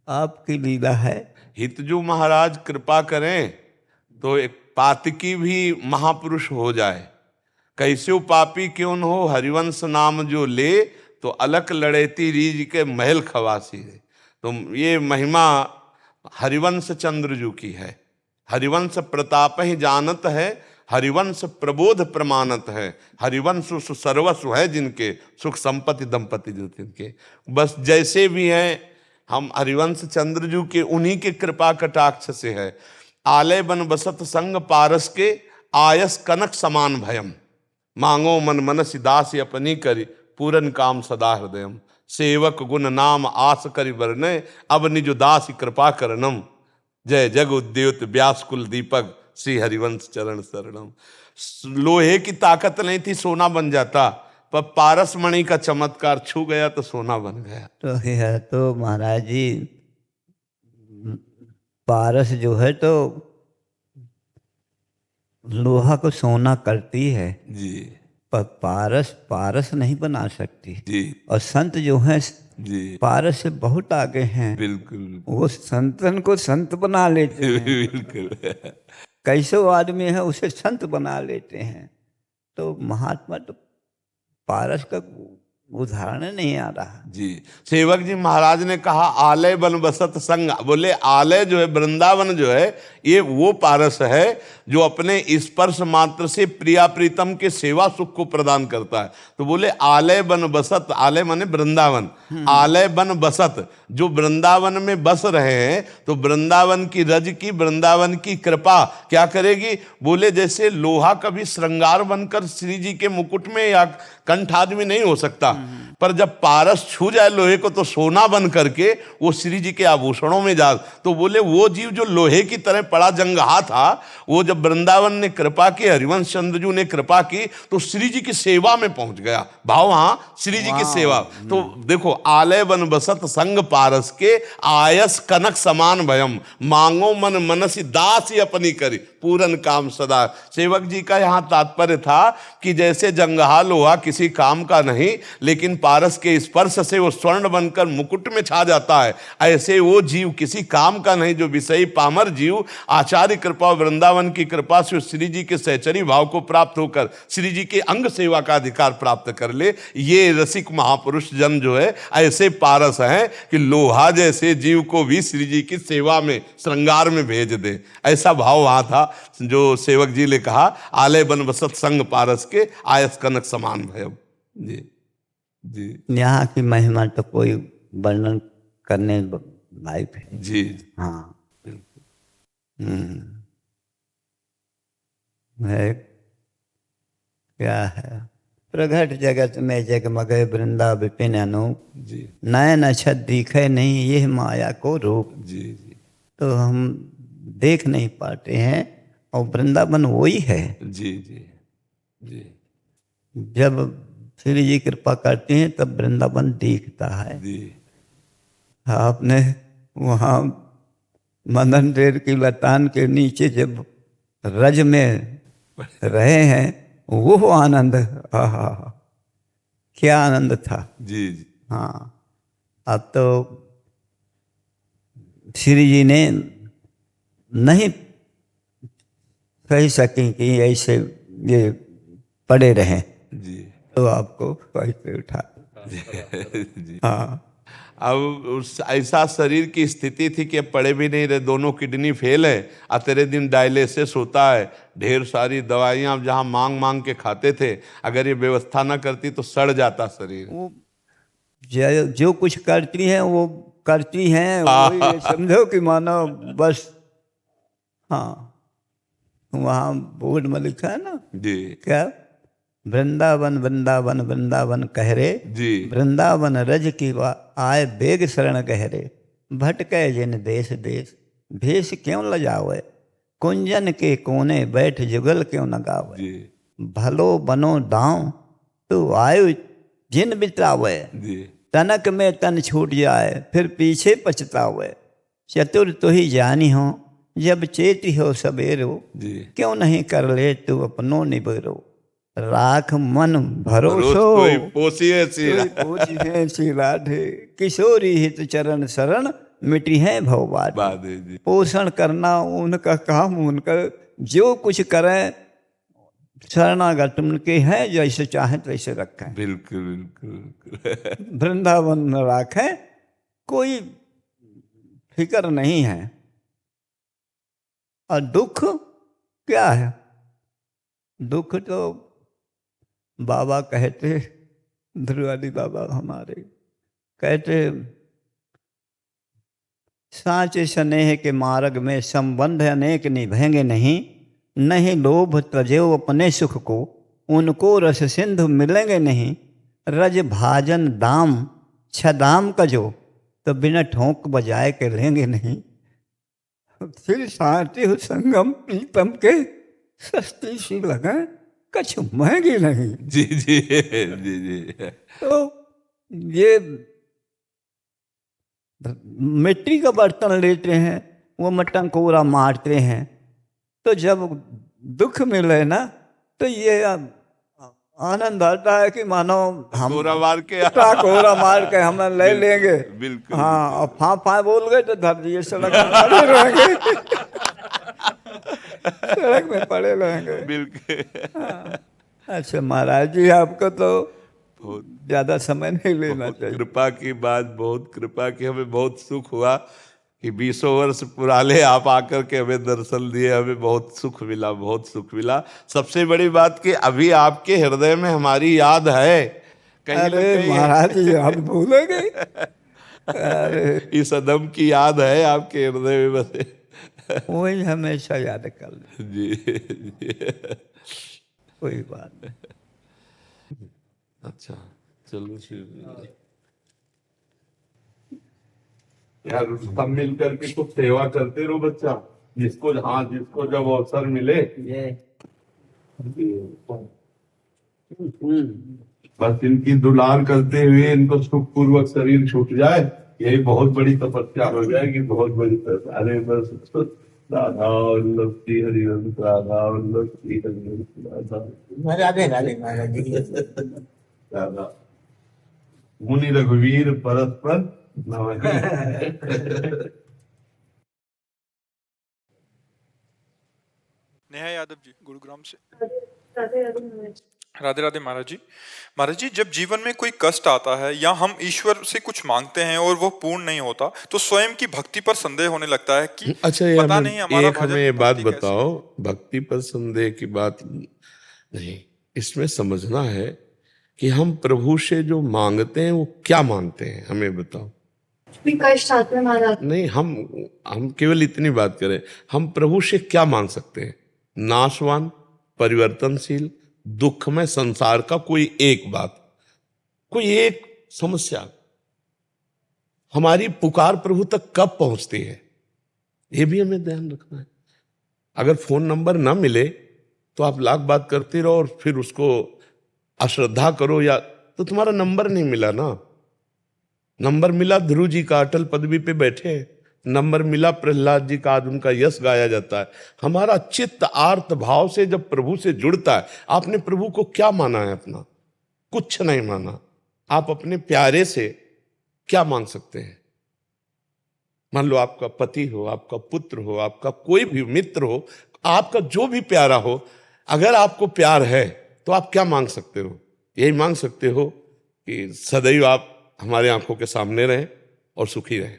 आपकी लीला है। हितजू महाराज कृपा करें तो एक पातकी भी महापुरुष हो जाए। कैसे पापी क्यों न हो, हरिवंश नाम जो ले तो अलख लड़ेती रीज के महल खवासी है। तो ये महिमा हरिवंश चंद्रजू की है। हरिवंश प्रताप ही जानत है, हरिवंश प्रबोध प्रमाणत है। हरिवंश सर्वस्व है जिनके, सुख संपत्ति दंपति जिनके। बस जैसे भी हैं हम हरिवंश चंद्रजू के, उन्हीं के कृपा कटाक्ष से है। आलय बन बसत संग पारस के, आयस कनक समान भयम। मांगो मन मनस दास अपनी करी, पूरन काम सदा हृदयम। सेवक गुण नाम आस करि वर्णय, अब निज दास कृपा करनम। जय जग उद्योत व्यास कुल दीपक, श्री हरिवंश चरण शरणम। लोहे की ताकत नहीं थी, सोना बन जाता, पर पारस मणि का चमत्कार छू गया तो सोना बन गया। तो यह तो महाराज जी पारस जो है तो लोहा को सोना करती है जी पर पारस पारस नहीं बना सकती। जी और संत जो हैं जी पारस से बहुत आगे हैं। बिल्कुल वो संतन को संत बना लेते हैं। बिल्कुल। कैसे वो आदमी है उसे संत बना लेते हैं। तो महात्मा तो पारस का उदाहरण नहीं आ रहा। जी सेवक जी महाराज ने कहा आलय बन बसत संग। बोले आलय जो है, वृंदावन जो है, ये वो पारस है जो अपने स्पर्श मात्र से प्रिया प्रीतम के सेवा सुख को प्रदान करता है। तो बोले आलय बन बसत, आलय माने वृंदावन, आलय बन बसत, जो वृंदावन में बस रहे हैं तो वृंदावन की रज की, वृंदावन की कृपा क्या करेगी। बोले जैसे लोहा कभी श्रृंगार बनकर श्री जी के मुकुट में या कंठ आदि में नहीं हो सकता, पर जब पारस छू जाए लोहे को तो सोना बन करके वो श्री जी के आभूषणों में जा। तो बोले वो जीव जो लोहे की तरह पड़ा जंगहा था, वो जब वृंदावन ने कृपा की, हरिवंश चंद्रजू ने कृपा की तो श्री जी की सेवा में पहुंच गया भाव। हाँ, श्री जी की सेवा। तो देखो आलय बन बसत संग पारस के, आयस कनक समान भयम। मांगो मन मनसी दास ही अपनी करी, पूरन काम सदा। सेवक जी का यहाँ तात्पर्य था कि जैसे जंगहा लोहा किसी काम का नहीं, लेकिन पारस के स्पर्श से वो स्वर्ण बनकर मुकुट में छा जाता है, ऐसे वो जीव किसी काम का नहीं जो विषयी पामर जीव आचार्य कृपा, वृंदावन की कृपा से श्री जी के सहचरी भाव को प्राप्त होकर श्री जी के अंग सेवा का अधिकार प्राप्त कर ले। ये रसिक महापुरुष जन जो है ऐसे पारस हैं कि लोहा जैसे जीव को भी श्री जी की सेवा में, श्रृंगार में भेज दे। ऐसा भाव वहां था जो सेवक जी ने कहा आलय बन बसत संग पारस के, आयस कनक समान भयम। जी जी यहाँ की महिमा तो कोई वर्णन करने लायक है। जी हाँ है क्या है। प्रगट जगत में जगमगे वृंदा विपिन अनूप, जी नयन अछत दिखे नहीं ये माया को रूप। जी जी तो हम देख नहीं पाते हैं और वृंदावन वही है। जी जी जी जब श्री जी कृपा करते हैं तब वृंदावन दिखता है। जी आपने वहाँ मदन देर की लतान के नीचे जब रज में रहे हैं वो आनंद, आहा क्या आनंद था। जी जी हाँ, अब तो श्री जी ने नहीं कह सकें कि ऐसे ये पड़े रहें, जी तो आपको कैसे उठा। जी। हाँ, अब उस ऐसा शरीर की स्थिति थी कि अब पड़े भी नहीं रहे, दोनों किडनी फेल है और तेरे दिन डायलिसिस होता है। ढेर सारी दवाइयाँ अब जहाँ मांग मांग के खाते थे, अगर ये व्यवस्था ना करती तो सड़ जाता शरीर। वो जो कुछ करती हैं वो करती हैं, वही समझो कि मानो बस। हाँ, वहाँ बोर्ड में लिखा है ना, जी क्या वृंदावन वृंदावन वृंदावन कह रे, जी वृंदावन रज की आए बेग शरण गहरे, भटके जिन देश देश भेष क्यों लजावे, कुंजन के कोने बैठ जुगल क्यों न गावे, जी भलो बनो दांव तो आयु जिन बितावे, जी तनक में तन छूट जाए फिर पीछे पछतावे, चतुर तो ही जानी हो जब चेती हो सबेरो, जी क्यों नहीं कर ले तू अपनो निबेरो, राख मन भरोसो कोई पोसी ऐसी कोई पूछी है सी राधे किशोरी हित चरण शरण मिटी है भवबाध। बात है जी। पोषण करना उनका काम, उनका जो कुछ करें शरणागत उनके हैं, जैसे चाहें वैसे रखें, बिल्कुल बिल्कुल। वृंदावन में रखें, कोई फिक्र नहीं है। और दुख क्या है? दुख तो बाबा कहते, ध्रुवादी बाबा हमारे कहते, साँचे स्नेह के मार्ग में संबंध अनेक निभेंगे नहीं लोभ तजेव अपने सुख को, उनको रस सिंधु मिलेंगे नहीं। रज भाजन दाम छदाम का जो, तो बिना ठोंक बजाए के लेंगे नहीं। फिर साथी हो संगम प्रीतम के, सस्ती सी लगे कछु महंगी नहीं। जी जी जी जी। तो ये मिट्टी का बर्तन लेते हैं, वो मटन कोरा मारते हैं, तो जब दुख मिले ना तो ये आनंद आता है कि मानो हम कोरा मार के कोरा मार के हम ले लेंगे। बिल्कुल। हाँ, और फाँ बोल गए तो धर दिए सड़क में पड़े रहेंगे। सड़क में पड़े रहेंगे। बिल्कुल। हाँ। अच्छा महाराज जी, आपको तो बहुत ज्यादा समय नहीं लेना चाहिए। कृपा की बात, बहुत कृपा की, हमें बहुत सुख हुआ कि 20 वर्ष पुराने आप आकर के हमें दर्शन दिए, हमें बहुत सुख मिला, बहुत सुख मिला। सबसे बड़ी बात कि अभी आपके हृदय में हमारी याद है। अरे महाराज जी, आप भूलोगे? अरे इस अदम की याद है आपके हृदय में बसे। वही हमेशा याद कर ले। जी, जी। कोई बात नहीं। अच्छा चलो यार, सब मिल करके कुछ सेवा करते रहो बच्चा, जिसको जब अवसर मिले। बस इनकी दुलार करते हुए इनको सुखपूर्वक शरीर छूट जाए, यही बहुत बड़ी तपस्या हो जाएगी, बहुत बड़ी तपस्या। अरे बस राधा वल्लभ श्री हरिवंश, राधा वल्लभ श्री हरिवंश, राधा महाराज जी। राधा मुनि रघुवीर परस्पर नमः। नेहा यादव जी गुरुग्राम से। राधे राधे महाराज जी। महाराज जी, जब जीवन में कोई कष्ट आता है या हम ईश्वर से कुछ मांगते हैं और वो पूर्ण नहीं होता, तो स्वयं की भक्ति पर संदेह होने लगता है कि अच्छा, पता नहीं हमारा एक हमें ये बात बताओ, भक्ति पर संदेह की बात नहीं, इसमें समझना है कि हम प्रभु से जो मांगते हैं वो क्या मांगते हैं, हमें बताओ। कष्ट आते हैं महाराज। नहीं, हम केवल इतनी बात करें, हम प्रभु से क्या मांग सकते हैं? नाशवान, परिवर्तनशील, दुखमय संसार का कोई एक बात, कोई एक समस्या। हमारी पुकार प्रभु तक कब पहुंचती है, ये भी हमें ध्यान रखना है। अगर फोन नंबर ना मिले तो आप लाख बात करते रहो और फिर उसको अश्रद्धा करो, या तो तुम्हारा नंबर नहीं मिला ना। नंबर मिला ध्रुव जी का, अटल पदवी पे बैठे हैं। नंबर मिला प्रहलाद जी का, आज उनका यश गाया जाता है। हमारा चित्त आर्त भाव से जब प्रभु से जुड़ता है, आपने प्रभु को क्या माना है अपना? कुछ नहीं माना। आप अपने प्यारे से क्या मांग सकते हैं? मान लो आपका पति हो, आपका पुत्र हो, आपका कोई भी मित्र हो, आपका जो भी प्यारा हो, अगर आपको प्यार है तो आप क्या मांग सकते हो? यही मांग सकते हो कि सदैव आप हमारे आंखों के सामने रहें और सुखी रहें।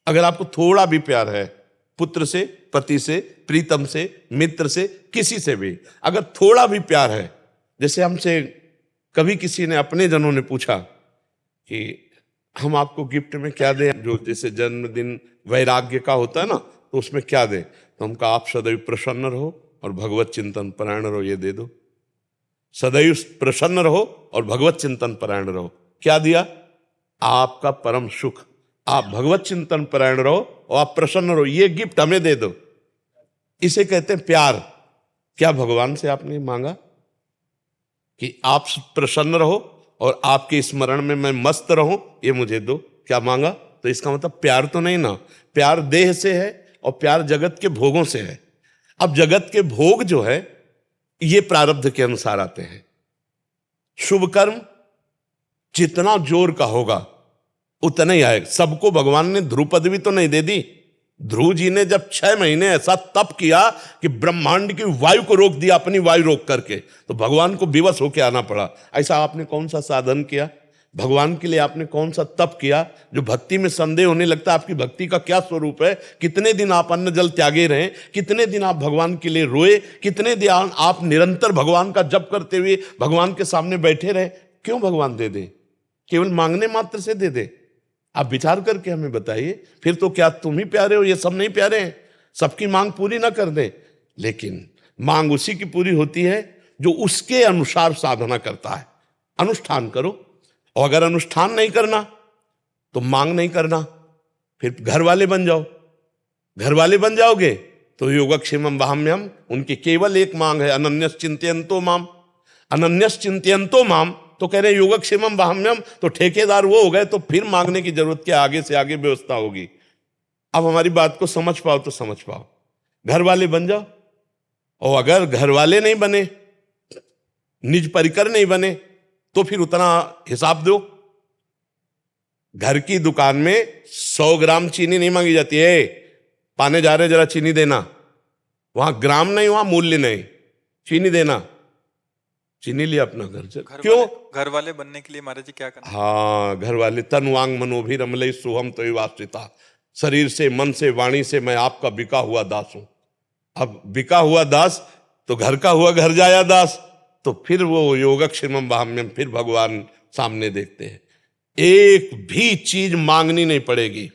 अगर आपको थोड़ा भी प्यार है, पुत्र से, पति से, प्रीतम से, मित्र से, किसी से भी अगर थोड़ा भी प्यार है, जैसे हमसे कभी किसी ने, अपने जनों ने पूछा कि हम आपको गिफ्ट में क्या दें, जो जैसे जन्मदिन वैराग्य का होता है ना, तो उसमें क्या दें? तो हम कहा आप सदैव प्रसन्न रहो और भगवत चिंतन परायण रहो, ये दे दो। सदैव प्रसन्न रहो और भगवत चिंतन परायण रहो। क्या दिया? आपका परम सुख। आप भगवत चिंतन परायण रहो और आप प्रसन्न रहो, ये गिफ्ट हमें दे दो। इसे कहते हैं प्यार। क्या भगवान से आपने मांगा कि आप प्रसन्न रहो और आपके स्मरण में मैं मस्त रहूं, ये मुझे दो? क्या मांगा? तो इसका मतलब प्यार तो नहीं ना। प्यार देह से है और प्यार जगत के भोगों से है। अब जगत के भोग जो है, ये प्रारब्ध के अनुसार आते हैं। शुभ कर्म जितना जोर का होगा उतना ही आएगा। सबको भगवान ने ध्रुव पदवी तो नहीं दे दी। ध्रुव जी ने जब 6 महीने ऐसा तप किया कि ब्रह्मांड की वायु को रोक दिया, अपनी वायु रोक करके, तो भगवान को विवश होकर आना पड़ा। ऐसा आपने कौन सा साधन किया भगवान के लिए? आपने कौन सा तप किया? जो भक्ति में संदेह होने लगता है आपकी भक्ति का क्या स्वरूप है। कितने दिन आप अन्न जल त्यागे रहे, कितने दिन आप भगवान के लिए रोए, कितने दिन आप निरंतर भगवान का जप करते हुए भगवान के सामने बैठे रहे। क्यों भगवान दे दे? केवल मांगने मात्र से दे दे? आप विचार करके हमें बताइए। फिर तो क्या तुम ही प्यारे हो, ये सब नहीं प्यारे हैं? सबकी मांग पूरी ना कर दे, लेकिन मांग उसी की पूरी होती है जो उसके अनुसार साधना करता है। अनुष्ठान करो, और अगर अनुष्ठान नहीं करना तो मांग नहीं करना, फिर घर वाले बन जाओ। घर वाले बन जाओगे तो योगक्षेमम वहाम्यम, उनकी केवल एक मांग है, अनन्यस चिंतयन्तो माम। अनन्यस चिंतयन्तो माम तो कह रहे योगक्षेमम वहाम्यम, तो ठेकेदार वो हो गए, तो फिर मांगने की जरूरत क्या? आगे से आगे व्यवस्था होगी। अब हमारी बात को समझ पाओ तो समझ पाओ। घर वाले बन जाओ, और अगर घर वाले नहीं बने, निज परिकर नहीं बने, तो फिर उतना हिसाब दो। घर की दुकान में 100 ग्राम चीनी नहीं मांगी जाती है। पाने जा रहे जरा चीनी देना, वहां ग्राम नहीं, वहां मूल्य नहीं, चीनी देना। चीनी लिया अपना घर से। क्यों? घर वाले बनने के लिए महाराज जी क्या करना? हाँ, घर वाले। तन वांग मनोभी रमलई सोहम तो वास्तिता, शरीर से, मन से, वाणी से मैं आपका बिका हुआ दास हूं। अब बिका हुआ दास तो घर का हुआ घर जाया दास, तो फिर वो योगक्षेमम वहाम्यम, फिर भगवान सामने देखते हैं। एक भी चीज मांगनी नहीं पड़ेगी।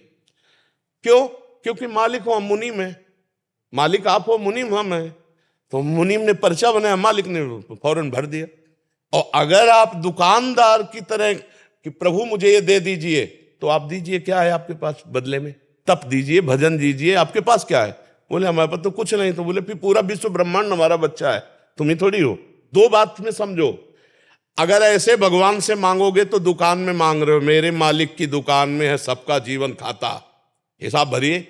क्यों? क्योंकि मालिक हो हम, मुनीम है। मालिक आप हो, मुनीम हम है। तो मुनीम ने पर्चा बनाया, मालिक ने फौरन भर दिया। और अगर आप दुकानदार की तरह कि प्रभु मुझे ये दे दीजिए, तो आप दीजिए। क्या है आपके पास बदले में? तप दीजिए, भजन दीजिए। आपके पास क्या है? बोले हमारे पास तो कुछ नहीं। तो बोले फिर पूरा विश्व ब्रह्मांड हमारा बच्चा है, तुम ही थोड़ी हो। दो बात में समझो, अगर ऐसे भगवान से मांगोगे तो दुकान में मांग रहे हो। मेरे मालिक की दुकान में है सबका जीवन खाता, हिसाब भरिए,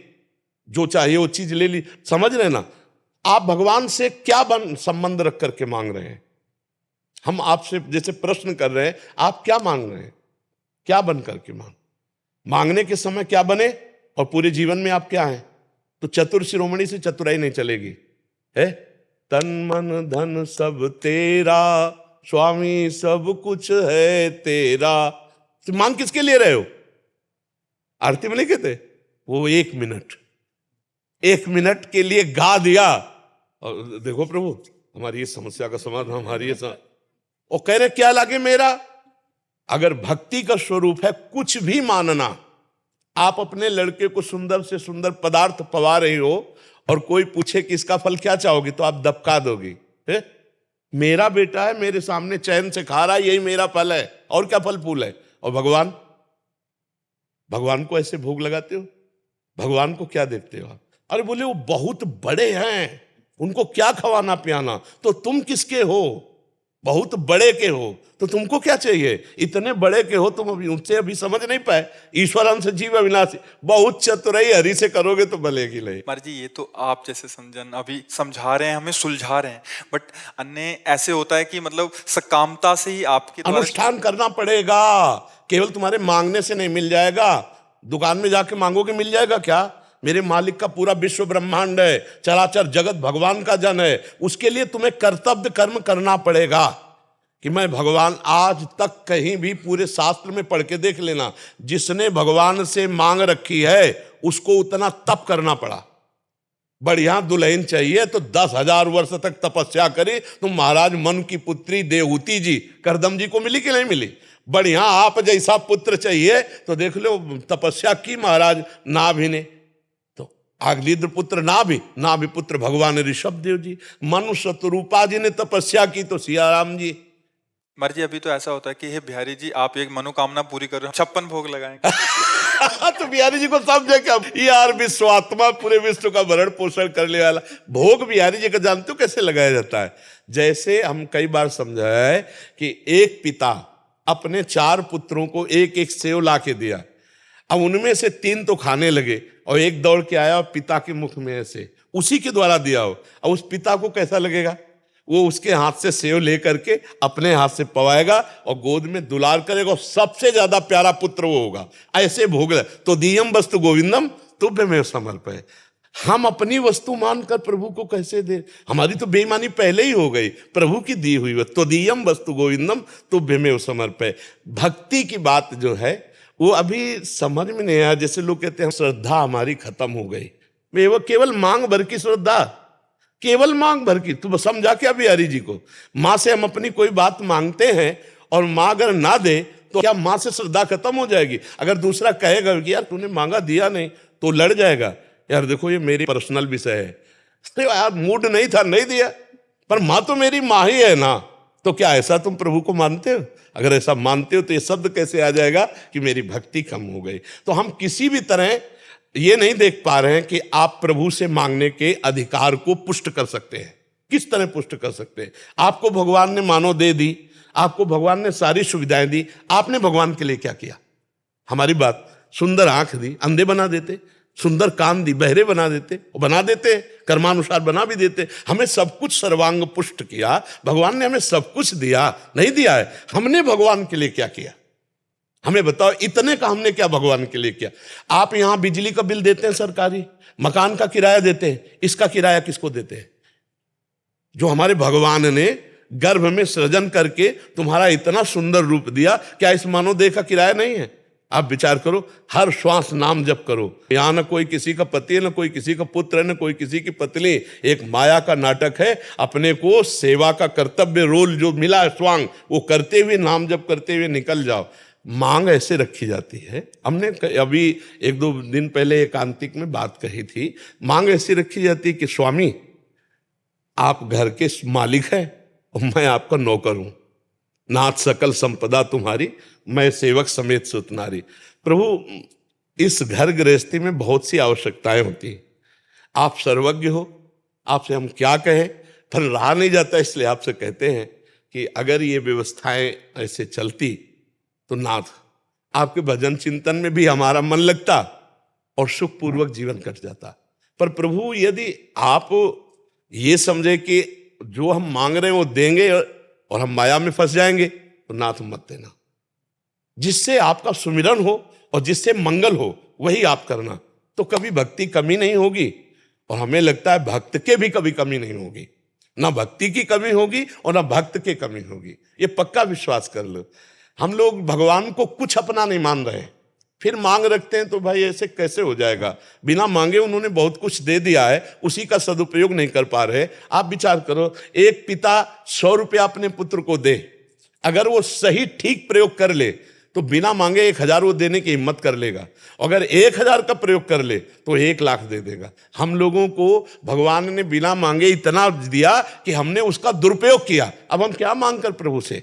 जो चाहिए वो चीज ले ली। समझ रहे ना? आप भगवान से क्या संबंध रख करके मांग रहे हैं? हम आपसे जैसे प्रश्न कर रहे हैं, आप क्या मांग रहे हैं? क्या बन करके मांगने के समय क्या बने, और पूरे जीवन में आप क्या हैं? तो चतुर शिरोमणि से चतुराई नहीं चलेगी। है तन मन धन सब तेरा, स्वामी सब कुछ है तेरा। तो मांग किसके लिए रहे हो? आरती में नहीं कहते वो 1 मिनट के लिए गा दिया, और देखो प्रभु हमारी इस समस्या का समाधान, हमारी और कह रहे क्या लागे मेरा। अगर भक्ति का स्वरूप है कुछ भी मानना, आप अपने लड़के को सुंदर से सुंदर पदार्थ पवा रही हो, और कोई पूछे कि इसका फल क्या चाहोगी, तो आप दबका दोगी। मेरा बेटा है, मेरे सामने चैन से खा रहा है, यही मेरा फल है, और क्या फल फूल है। और भगवान को ऐसे भोग लगाते हो? भगवान को क्या देखते हो आप? अरे बोले वो बहुत बड़े हैं, उनको क्या खवाना पियाना। तो तुम किसके हो? बहुत बड़े के हो, तो तुमको क्या चाहिए? इतने बड़े के हो तुम, अभी उनसे अभी समझ नहीं पाए। ईश्वरन से जीव अविनाशी, बहुत चतुराई हरि से करोगे तो भलेगी नहीं। महाराज जी ये तो आप जैसे समझन अभी समझा रहे हैं, हमें सुलझा रहे हैं, बट अन्य ऐसे होता है कि मतलब सकामता से ही आपके अनुष्ठान करना पड़ेगा। केवल तुम्हारे मांगने से नहीं मिल जाएगा। दुकान में जाके मांगोगे मिल जाएगा क्या? मेरे मालिक का पूरा विश्व ब्रह्मांड है, चराचर जगत भगवान का जन है। उसके लिए तुम्हें कर्तव्य कर्म करना पड़ेगा कि मैं भगवान, आज तक कहीं भी पूरे शास्त्र में पढ़ के देख लेना, जिसने भगवान से मांग रखी है उसको उतना तप करना पड़ा। बढ़िया दुल्हन चाहिए तो 10,000 वर्ष तक तपस्या करी। तुम महाराज मन की पुत्री देवहूति जी करदम जी को मिली कि नहीं मिली? बढ़िया आप जैसा पुत्र चाहिए तो देख लो, तपस्या की महाराज नाभि ने, तो आगलीद्र पुत्र नाभि पुत्र भगवान ऋषभ देव जी, मनुष्य रूपा जी ने तपस्या की तो सियाराम जी। महाराज जी अभी तो ऐसा होता है कि हे बिहारी जी आप एक मनोकामना पूरी कर रहे हो, 56 भोग लगाएंगे। तो बिहारी जी को समझे क्या यार, विश्वात्मा पूरे विश्व का भरण पोषण करने वाला। भोग बिहारी जी का जानते हो कैसे लगाया जाता है? जैसे हम कई बार समझाया है कि एक पिता अपने 4 पुत्रों को एक एक सेव ला के दिया। अब उनमें से 3 तो खाने लगे, और एक दौड़ के आया और पिता के मुख में ऐसे उसी के द्वारा दिया हो। अब उस पिता को कैसा लगेगा? वो उसके हाथ से सेव ले करके अपने हाथ से पवाएगा और गोद में दुलार करेगा, और सबसे ज्यादा प्यारा पुत्र वो होगा। ऐसे भोग तो दीयम वस्तु गोविंदम तुभ्यमेव समर्पय। हम अपनी वस्तु मानकर प्रभु को कैसे दे? हमारी तो बेईमानी पहले ही हो गई। प्रभु की दी हुई वस्तु, तो दीयम वस्तु गोविंदम तुभ्यमेव समर्पय। भक्ति की बात जो है वो अभी समझ में नहीं आया। जैसे लोग कहते हैं श्रद्धा हमारी खत्म हो गई। वो केवल मांग भर की श्रद्धा, केवल मांग भर की। तू समझा क्या बिहारी जी को? माँ से हम अपनी कोई बात मांगते हैं और माँ अगर ना दे तो क्या माँ से श्रद्धा खत्म हो जाएगी? अगर दूसरा कहेगा कि यार तूने मांगा दिया नहीं, तो लड़ जाएगा, यार देखो ये मेरी पर्सनल विषय है, तो यार मूड नहीं था नहीं दिया, पर माँ तो मेरी माँ ही है ना। तो क्या ऐसा तुम प्रभु को मानते हो? अगर ऐसा मानते हो तो ये शब्द कैसे आ जाएगा कि मेरी भक्ति कम हो गई? तो हम किसी भी तरह ये नहीं देख पा रहे हैं कि आप प्रभु से मांगने के अधिकार को पुष्ट कर सकते हैं। किस तरह पुष्ट कर सकते हैं? आपको भगवान ने मानो दे दी, आपको भगवान ने सारी सुविधाएं दी, आपने भगवान के लिए क्या किया? हमारी बात, सुंदर आंख दी, अंधे बना देते, सुंदर कान दी, बहरे बना देते, वो बना देते, कर्मानुसार बना भी देते। हमें सब कुछ सर्वांग पुष्ट किया, भगवान ने हमें सब कुछ दिया, नहीं दिया है? हमने भगवान के लिए क्या किया? हमें बताओ, इतने का हमने क्या भगवान के लिए किया? आप यहां बिजली का बिल देते हैं सरकारी, मकान का किराया देते हैं, इसका किराया किसको देते हैं? जो हमारे भगवान ने गर्भ में सृजन करके तुम्हारा इतना सुंदर रूप दिया, क्या इस मानव देह का किराया नहीं है? आप विचार करो, हर श्वास नाम जप करो। यहां न कोई किसी का पति है, न कोई किसी का पुत्र है, न कोई किसी की पत्नी। एक माया का नाटक है। अपने को सेवा का कर्तव्य रोल जो मिला है स्वांग, वो करते हुए नाम जप करते हुए निकल जाओ। मांग ऐसे रखी जाती है। हमने अभी 1-2 दिन पहले एकांतिक में बात कही थी। मांग ऐसी रखी जाती है कि स्वामी आप घर के मालिक हैं और मैं आपका नौकर हूं, नाथ सकल संपदा तुम्हारी, मैं सेवक समेत सुत नारी। प्रभु, इस घर गृहस्थी में बहुत सी आवश्यकताएं होती हैं। आप सर्वज्ञ हो, आपसे हम क्या कहें, पर रहा नहीं जाता, इसलिए आपसे कहते हैं कि अगर ये व्यवस्थाएं ऐसे चलती तो नाथ आपके भजन चिंतन में भी हमारा मन लगता और सुखपूर्वक जीवन कट जाता। पर प्रभु, यदि आप ये समझे कि जो हम मांग रहे हैं वो देंगे और हम माया में फंस जाएंगे, तो नाथ मत देना। जिससे आपका सुमिरन हो और जिससे मंगल हो वही आप करना, तो कभी भक्ति कमी नहीं होगी। और हमें लगता है भक्त के भी कभी कमी नहीं होगी, ना भक्ति की कमी होगी और ना भक्त की कमी होगी। ये पक्का विश्वास कर लो। हम लोग भगवान को कुछ अपना नहीं मान रहे, फिर मांग रखते हैं, तो भाई ऐसे कैसे हो जाएगा? बिना मांगे उन्होंने बहुत कुछ दे दिया है, उसी का सदुपयोग नहीं कर पा रहे। आप विचार करो, एक पिता 100 रुपया अपने पुत्र को दे, अगर वो सही ठीक प्रयोग कर ले तो बिना मांगे 1000 वो देने की हिम्मत कर लेगा। अगर 1000 का प्रयोग कर ले तो 1 लाख दे देगा। हम लोगों को भगवान ने बिना मांगे इतना दिया कि हमने उसका दुरुपयोग किया। अब हम क्या मांग कर प्रभु से?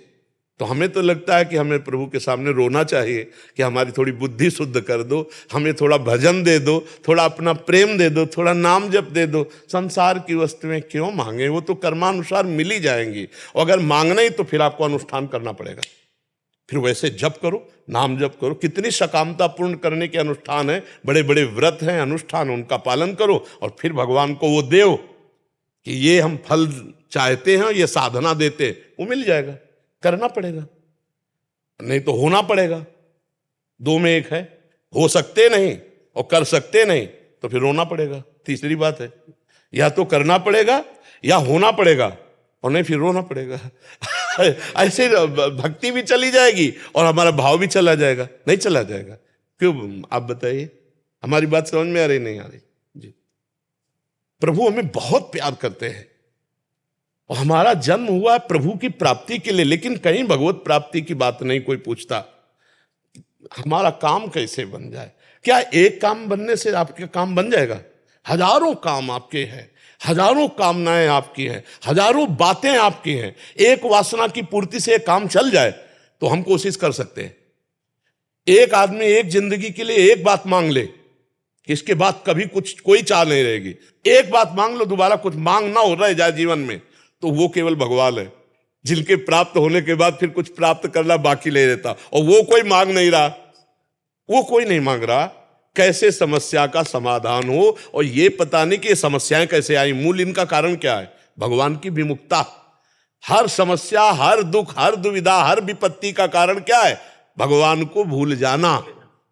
तो हमें तो लगता है कि हमें प्रभु के सामने रोना चाहिए कि हमारी थोड़ी बुद्धि शुद्ध कर दो, हमें थोड़ा भजन दे दो, थोड़ा अपना प्रेम दे दो, थोड़ा नाम जप दे दो। संसार की वस्तुएं क्यों मांगे? वो तो कर्मानुसार मिल ही जाएंगी। और अगर मांगना ही तो फिर आपको अनुष्ठान करना पड़ेगा। फिर वैसे जप करो, नाम जप करो। कितनी सकामता पूर्ण करने के अनुष्ठान है, बड़े बड़े व्रत हैं, अनुष्ठान, उनका पालन करो और फिर भगवान को वो दो कि ये हम फल चाहते हैं, ये साधना देते, वो मिल जाएगा। करना पड़ेगा, नहीं तो होना पड़ेगा। 2 में 1 है। हो सकते नहीं और कर सकते नहीं, तो फिर रोना पड़ेगा। तीसरी बात है, या तो करना पड़ेगा या होना पड़ेगा, और नहीं फिर रोना पड़ेगा। ऐसे भक्ति भी चली जाएगी और हमारा भाव भी चला जाएगा। नहीं चला जाएगा क्यों? आप बताइए, हमारी बात समझ में आ रही नहीं आ रही? जी, प्रभु हमें बहुत प्यार करते हैं और हमारा जन्म हुआ है प्रभु की प्राप्ति के लिए, लेकिन कहीं भगवत प्राप्ति की बात नहीं कोई पूछता। हमारा काम कैसे बन जाए? क्या एक काम बनने से आपके काम बन जाएगा? हजारों काम आपके हैं, हजारों कामनाएं आपकी हैं, हजारों बातें आपकी हैं। एक वासना की पूर्ति से एक काम चल जाए तो हम कोशिश कर सकते हैं। एक आदमी एक जिंदगी के लिए एक बात मांग ले, इसके बाद कभी कुछ कोई चाल नहीं रहेगी। एक बात मांग लो, दोबारा कुछ मांग ना हो रहा है जाए जीवन में, तो वो केवल भगवान है जिनके प्राप्त होने के बाद फिर कुछ प्राप्त करना बाकी नहीं रहता। और वो कोई मांग नहीं रहा, वो कोई नहीं मांग रहा। कैसे समस्या का समाधान हो, और ये पता नहीं कि ये समस्याएं कैसे आई, मूल इनका कारण क्या है? भगवान की विमुखता। हर समस्या, हर दुख, हर दुविधा, हर विपत्ति का कारण क्या है? भगवान को भूल जाना।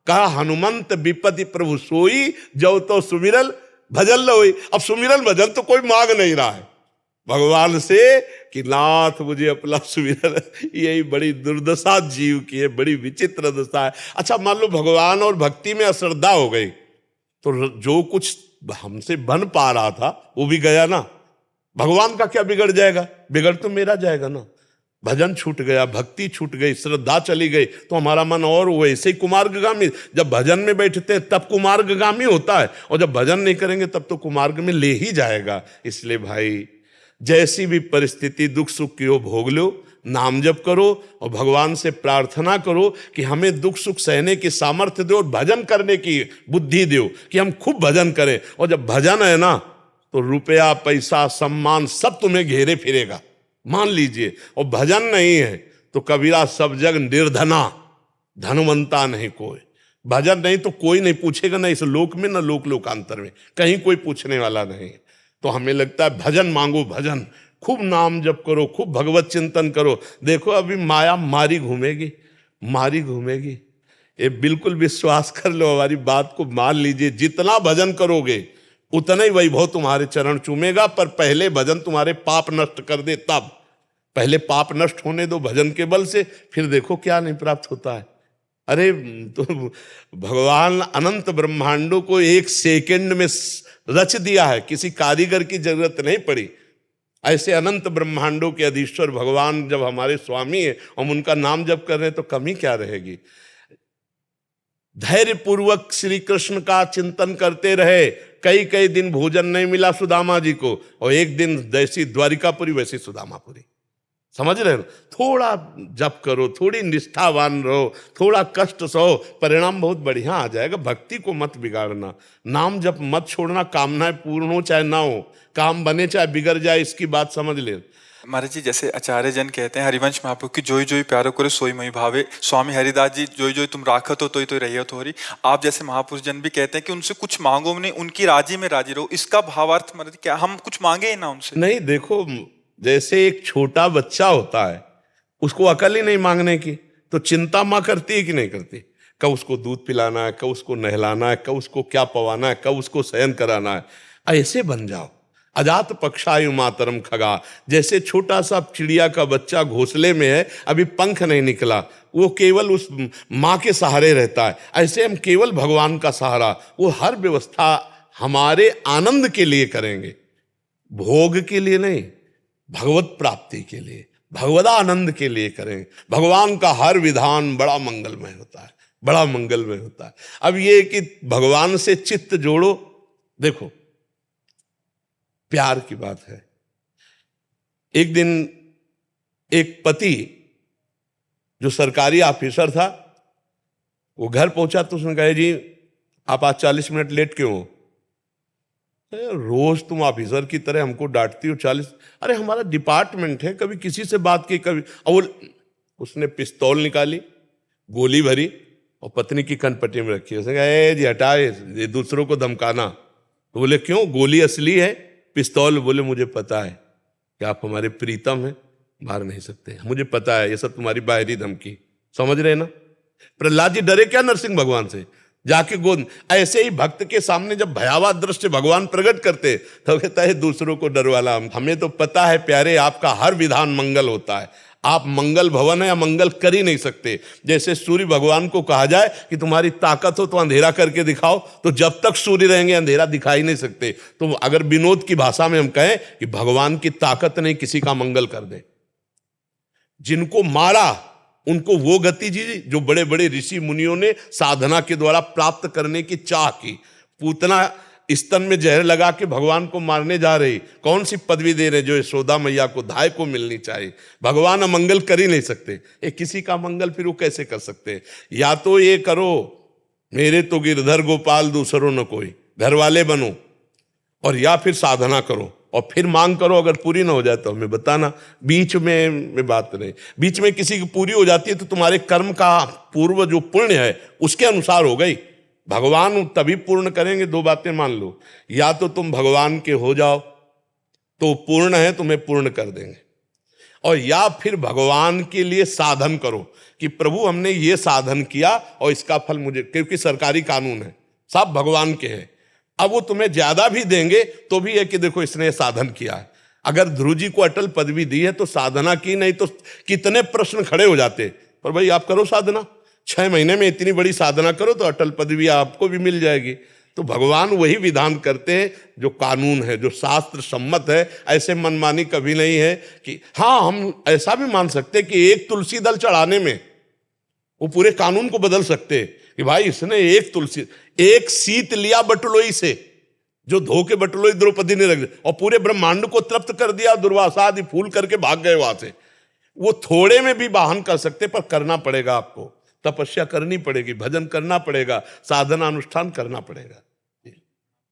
कहा हनुमंत विपत्ति प्रभु सोई, जो तो सुमिरल भजन लोई। अब सुमिरल भजन तो कोई मांग नहीं रहा है भगवान से कि नाथ मुझे अपना सुमिरन। यही बड़ी दुर्दशा जीव की है, बड़ी विचित्र दशा है। अच्छा मान लो भगवान और भक्ति में अश्रद्धा हो गई तो जो कुछ हमसे बन पा रहा था वो भी गया ना। भगवान का क्या बिगड़ जाएगा? बिगड़ तो मेरा जाएगा ना। भजन छूट गया, भक्ति छूट गई, श्रद्धा चली गई तो हमारा मन और वैसे ही कुमार्गगामी। जब भजन में बैठते हैं तब कुमार्गगामी होता है, और जब भजन नहीं करेंगे तब तो कुमार्ग में ले ही जाएगा। इसलिए भाई जैसी भी परिस्थिति दुख सुख की हो भोग लो, नाम जप करो और भगवान से प्रार्थना करो कि हमें दुख सुख सहने की सामर्थ्य दो और भजन करने की बुद्धि दो कि हम खूब भजन करें। और जब भजन है ना तो रुपया पैसा सम्मान सब तुम्हें घेरे फिरेगा, मान लीजिए। और भजन नहीं है तो कबीरा सब जग निर्धना, धनवंता नहीं कोई। भजन नहीं तो कोई नहीं पूछेगा, ना इस लोक में ना लोक लोकांतर में, कहीं कोई पूछने वाला नहीं। तो हमें लगता है भजन मांगो, भजन खूब नाम जप करो, खूब भगवत चिंतन करो। देखो अभी माया मारी घूमेगी, मारी घूमेगी। ये बिल्कुल विश्वास कर लो, हमारी बात को मान लीजिए। जितना भजन करोगे उतना ही वैभव तुम्हारे चरण चूमेगा, पर पहले भजन तुम्हारे पाप नष्ट कर दे तब। पहले पाप नष्ट होने दो भजन के बल से, फिर देखो क्या नहीं प्राप्त होता है। अरे तो भगवान अनंत ब्रह्मांडों को एक सेकंड में रच दिया है, किसी कारीगर की जरूरत नहीं पड़ी। ऐसे अनंत ब्रह्मांडों के अधीश्वर भगवान जब हमारे स्वामी है, हम उनका नाम जप कर रहे हैं तो कमी क्या रहेगी। धैर्य पूर्वक श्री कृष्ण का चिंतन करते रहे। कई कई दिन भोजन नहीं मिला सुदामा जी को, और एक दिन जैसी द्वारिकापुरी वैसी सुदामापुरी। समझ रहे हो? थोड़ा जप करो, थोड़ी निष्ठावान रहो, थोड़ा कष्ट सहो, परिणाम बहुत बढ़िया आ जाएगा। भक्ति को मत बिगाड़ना, नाम जप मत छोड़ना। कामनाएं पूर्ण हो चाहे ना हो, काम बने चाहे बिगड़ जाए, इसकी बात समझ ले। महाराज जी जैसे आचार्य जन कहते हैं हरिवंश महाप्रभु की जोई जोई प्यारो करे सोई मई भावे। स्वामी हरिदास जी जोई जोई तुम राखत हो तो रही हो रही। आप जैसे महापुरुष जन भी कहते हैं कि उनसे कुछ मांगो नहीं, उनकी राजी में राजी रहो। इसका भावार्थ महाराज क्या हम कुछ मांगे ही ना उनसे? नहीं, देखो जैसे एक छोटा बच्चा होता है, उसको अकल ही नहीं मांगने की, तो चिंता माँ करती है कि नहीं करती? कब उसको दूध पिलाना है, कब उसको नहलाना है, कब उसको क्या पवाना है, कब उसको शयन कराना है। ऐसे बन जाओ। अजात पक्षायु मातरम खगा, जैसे छोटा सा चिड़िया का बच्चा घोंसले में है, अभी पंख नहीं निकला, वो केवल उस माँ के सहारे रहता है। ऐसे हम केवल भगवान का सहारा, वो हर व्यवस्था हमारे आनंद के लिए करेंगे, भोग के लिए नहीं, भगवत प्राप्ति के लिए, भगवदानंद के लिए करें। भगवान का हर विधान बड़ा मंगलमय होता है, बड़ा मंगलमय होता है। अब ये कि भगवान से चित्त जोड़ो। देखो प्यार की बात है। एक दिन एक पति जो सरकारी ऑफिसर था, वो घर पहुंचा तो उसने कहा जी आप आज 40 मिनट लेट क्यों हो? रोज तुम ऑफिसर की तरह हमको डांटती हो 40। अरे हमारा डिपार्टमेंट है, कभी किसी से बात की, कभी। और उसने पिस्तौल निकाली, गोली भरी और पत्नी की कनपट्टी में रखी। उसने कहा ए जी हटाए, ये दूसरों को धमकाना। तो बोले क्यों? गोली असली है, पिस्तौल। बोले मुझे पता है कि आप हमारे प्रीतम हैं, मार नहीं सकते, मुझे पता है, ये सब तुम्हारी बाहरी धमकी। समझ रहे ना? प्रहलाद जी डरे क्या नरसिंह भगवान से? जाके गोद। ऐसे ही भक्त के सामने जब भयावह दृश्य भगवान प्रकट करते तो कहता है दूसरों को डरवाला। हमें तो पता है प्यारे, आपका हर विधान मंगल होता है। आप मंगल भवन है या मंगल कर ही नहीं सकते। जैसे सूर्य भगवान को कहा जाए कि तुम्हारी ताकत हो तो अंधेरा करके दिखाओ, तो जब तक सूर्य रहेंगे अंधेरा दिखाई नहीं सकते। तो अगर विनोद की भाषा में हम कहें कि भगवान की ताकत नहीं किसी का मंगल कर दे। जिनको मारा उनको वो गति जी जो बड़े बड़े ऋषि मुनियों ने साधना के द्वारा प्राप्त करने की चाह की। पूतना स्तन में जहर लगा के भगवान को मारने जा रही, कौन सी पदवी दे रहे जो यशोदा मैया को धाय को मिलनी चाहिए। भगवान अमंगल कर ही नहीं सकते। ये किसी का मंगल फिर वो कैसे कर सकते हैं? या तो ये करो मेरे तो गिरधर गोपाल दूसरों न कोई, घर वाले बनो, और या फिर साधना करो और फिर मांग करो। अगर पूरी ना हो जाए तो हमें बताना। बीच में बात नहीं, बीच में किसी की पूरी हो जाती है तो तुम्हारे कर्म का पूर्व जो पुण्य है उसके अनुसार हो गई। भगवान तभी पूर्ण करेंगे। दो बातें मान लो, या तो तुम भगवान के हो जाओ तो पूर्ण है, तुम्हें पूर्ण कर देंगे, और या फिर भगवान के लिए साधन करो कि प्रभु हमने ये साधन किया और इसका फल मुझे, क्योंकि सरकारी कानून है, सब भगवान के हैं। अब वो तुम्हें ज्यादा भी देंगे तो भी है कि देखो इसने साधन किया है। अगर ध्रुव जी को अटल पदवी दी है तो साधना की, नहीं तो कितने प्रश्न खड़े हो जाते। पर भाई आप करो साधना, 6 महीने में इतनी बड़ी साधना करो तो अटल पदवी आपको भी मिल जाएगी। तो भगवान वही विधान करते हैं जो कानून है, जो शास्त्र सम्मत है। ऐसे मनमानी कभी नहीं है कि हाँ, हम ऐसा भी मान सकते हैं कि एक तुलसी दल चढ़ाने में वो पूरे कानून को बदल सकते हैं कि भाई इसने एक सीत लिया बटुलोई से, जो धो के बटुलोई द्रौपदी ने रख दिया और पूरे ब्रह्मांड को तृप्त कर दिया, दुर्वासा आदि फूल करके भाग गए वहां से। वो थोड़े में भी वाहन कर सकते, पर करना पड़ेगा आपको, तपस्या करनी पड़ेगी, भजन करना पड़ेगा, साधना अनुष्ठान करना पड़ेगा।